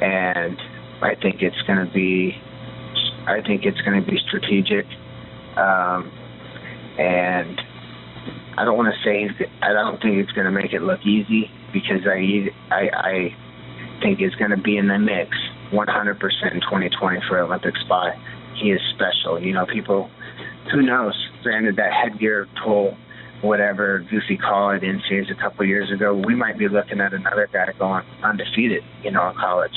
and I think it's going to be strategic, and I don't want to say I don't think it's going to make it look easy, because I think it's going to be in the mix. 100% in 2020 for Olympic spot. He is special. You know, people, who knows? Granted, that headgear pull, whatever goofy call it in series a couple of years ago, we might be looking at another guy going undefeated, you know, in college.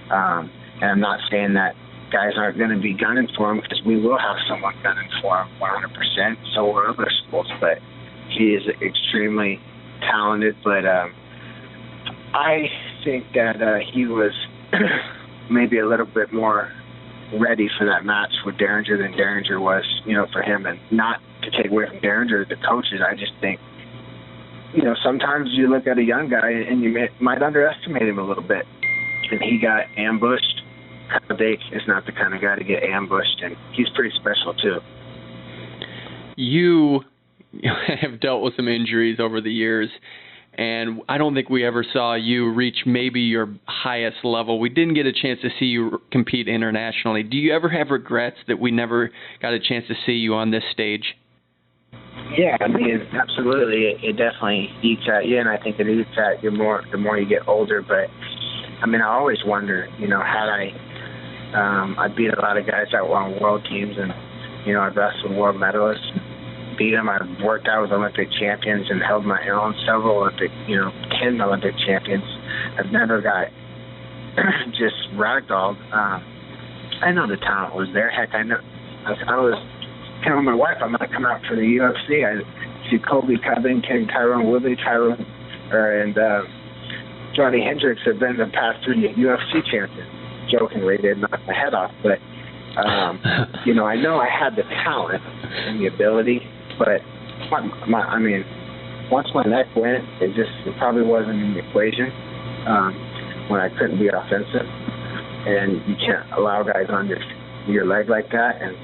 And I'm not saying that guys aren't going to be gunning for him, because we will have someone gunning for him 100%. So will other schools, but he is extremely talented. But I think that he was maybe a little bit more ready for that match with Derringer than Derringer was, you know, for him. And not to take away from Derringer, the coaches, I just think, you know, sometimes you look at a young guy and you might underestimate him a little bit. And he got ambushed. Dake is not the kind of guy to get ambushed, and he's pretty special too. You have dealt with some injuries over the years, and I don't think we ever saw you reach maybe your highest level. We didn't get a chance to see you compete internationally. Do you ever have regrets that we never got a chance to see you on this stage? Yeah, I mean, absolutely. It definitely eats at you, and I think it eats at you the more you get older. But I mean, I always wonder, you know, had I beat a lot of guys that were on world teams, and, you know, I wrestled world medalists, beat them. I've worked out with Olympic champions and held my own, several Olympic, 10 Olympic champions. I've never got just ragdolled. I know the talent was there. Heck, I was telling my wife I'm going to come out for the UFC. I see Colby Covington, Tyrone Woodley, and Johnny Hendricks have been the past 3 UFC champions. Jokingly, they'd knock my head off, but you know, I know I had the talent and the ability, but I mean, once my neck went, it probably wasn't in the equation when I couldn't be offensive, and you can't allow guys on your leg like that. And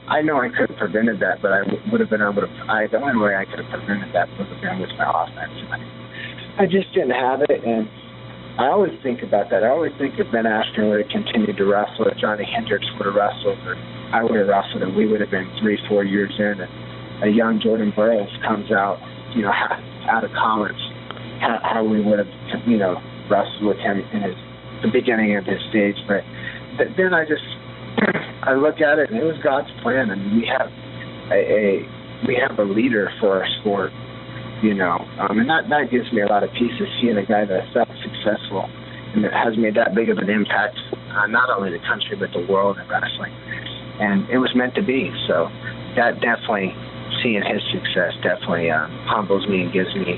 I know I could have prevented that, but I would have been able to. The only way I could have prevented that would have been with my offense. I just didn't have it, and I always think about that. I always think if Ben Askren would have continued to wrestle, if Johnny Hendricks would have wrestled, or I would have wrestled, and we would have been 3-4 years in, and a young Jordan Burroughs comes out, you know, out of college, how we would have, you know, wrestled with him in the beginning of his stage. But then I look at it, and it was God's plan, and we have a leader for our sport. You know, and that gives me a lot of peace to seeing a guy that's that successful and that has made that big of an impact on not only the country but the world in wrestling. And it was meant to be. So that definitely, seeing his success definitely humbles me and gives me,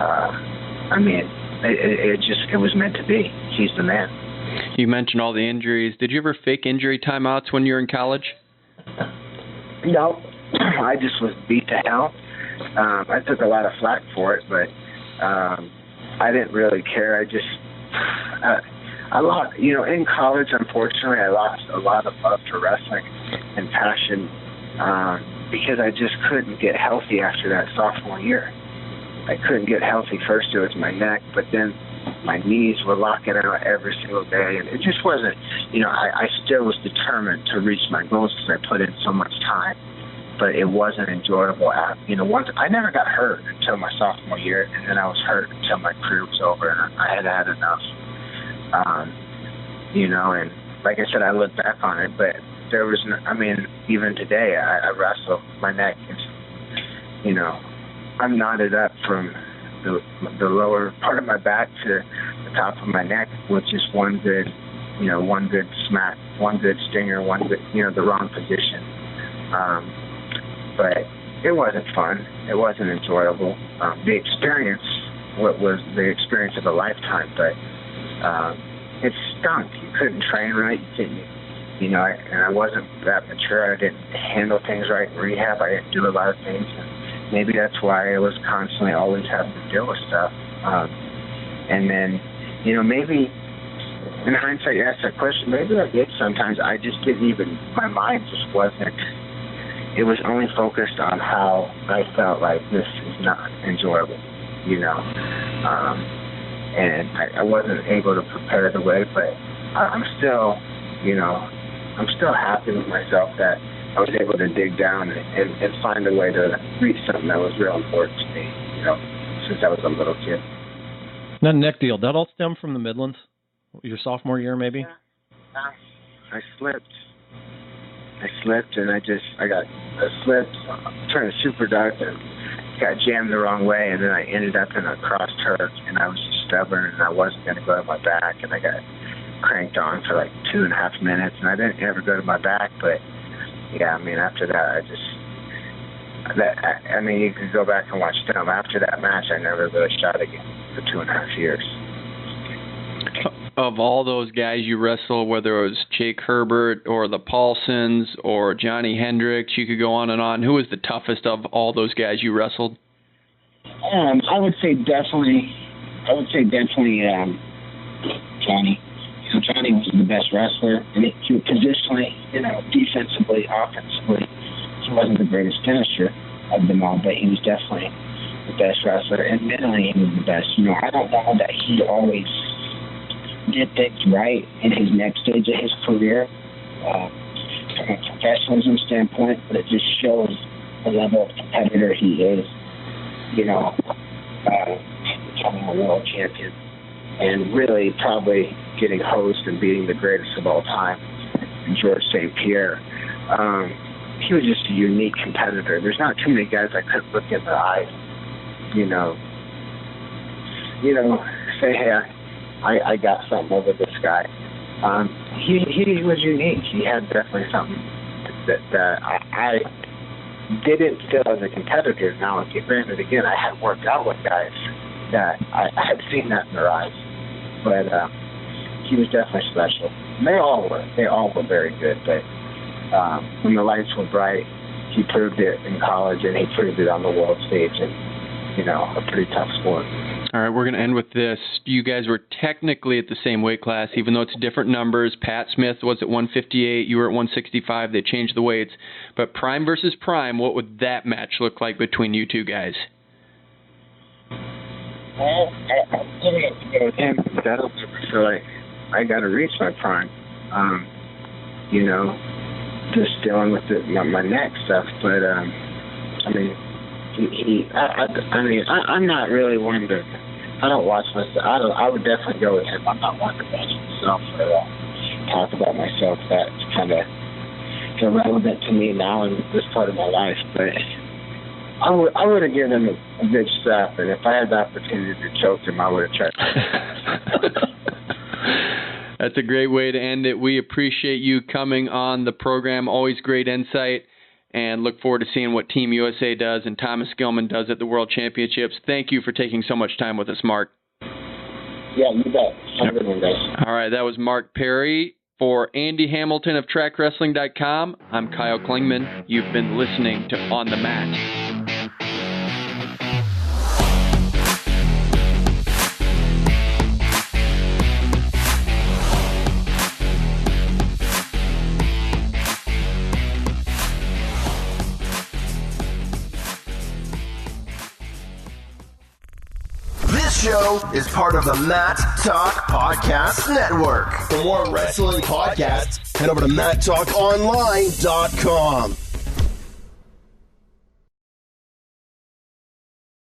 I mean, it was meant to be. He's the man. You mentioned all the injuries. Did you ever fake injury timeouts when you were in college? No. I just was beat to hell. I took a lot of flack for it, but I didn't really care. I lost, you know, in college, unfortunately, I lost a lot of love for wrestling and passion because I just couldn't get healthy after that sophomore year. I couldn't get healthy. First it was my neck, but then my knees were locking out every single day, and it just wasn't, you know, I still was determined to reach my goals because I put in so much time. But it wasn't enjoyable. You know, once I never got hurt until my sophomore year, and then I was hurt until my career was over, and I had had enough. You know, and like I said, I look back on it, but there was, even today, I wrestle. My neck is, you know, I'm knotted up from the lower part of my back to the top of my neck with just one good smack, one good stinger, one good, you know, the wrong position. But it wasn't fun. It wasn't enjoyable. The experience, what was the experience of a lifetime, but it stunk. You couldn't train right. You couldn't, you know, and I wasn't that mature. I didn't handle things right in rehab. I didn't do a lot of things. And maybe that's why I was constantly always having to deal with stuff. And then, you know, maybe in hindsight, you ask that question, maybe I did sometimes. I just didn't even, my mind just wasn't. It was only focused on how I felt like this is not enjoyable, you know. And I wasn't able to prepare the way, but I'm still, you know, I'm still happy with myself that I was able to dig down and find a way to reach something that was real important to me, you know, since I was a little kid. That neck deal, that all stem from the Midlands? Your sophomore year, maybe? Yeah. I slipped, and I slipped, turned a super duck, and got jammed the wrong way, and then I ended up in a cross turf, and I was just stubborn, and I wasn't going to go to my back, and I got cranked on for like 2.5 minutes, and I didn't ever go to my back, but yeah, I mean, after that, you could go back and watch film. After that match, I never really shot again for 2.5 years. Of all those guys you wrestled, whether it was Jake Herbert or the Paulsons or Johnny Hendricks, you could go on and on. Who was the toughest of all those guys you wrestled? I would say definitely Johnny. Johnny was the best wrestler, and positionally, defensively, offensively, he wasn't the greatest finisher of them all, but he was definitely the best wrestler, and mentally he was the best. I don't know that he always did things right in his next stage of his career from a professionalism standpoint, but it just shows the level of competitor he is, becoming a world champion and really probably getting hosed and beating the greatest of all time, George St. Pierre. He was just a unique competitor. There's not too many guys I could look in the eyes, say, hey, I got something over this guy. He was unique. He had definitely something that I didn't feel as a competitor. Now, granted, again, I had worked out with guys that I had seen that in their eyes, but he was definitely special. And they all were very good, but when the lights were bright, he proved it in college, and he proved it on the world stage, and a pretty tough sport. All right, we're going to end with this. You guys were technically at the same weight class, even though it's different numbers. Pat Smith was at 158, you were at 165. They changed the weights. But prime versus prime, what would that match look like between you two guys? Well, I'm going to have to go with him because I don't ever feel like I got to reach my prime. Just dealing with my neck stuff. But, I'm not really one to. I don't watch myself. I would definitely go with him. I'm not one to watch myself or talk about myself. That's kind of irrelevant to me now in this part of my life. But I would have given him a good strap, and if I had the opportunity to choke him, I would have tried. That's a great way to end it. We appreciate you coming on the program. Always great insight. And look forward to seeing what Team USA does and Thomas Gilman does at the World Championships. Thank you for taking so much time with us, Mark. Yeah, you bet. Have a good one, guys. All right, that was Mark Perry. For Andy Hamilton of TrackWrestling.com, I'm Kyle Klingman. You've been listening to On the Mat. This show is part of the Matt Talk Podcast Network. For more wrestling podcasts, head over to MattTalkOnline.com.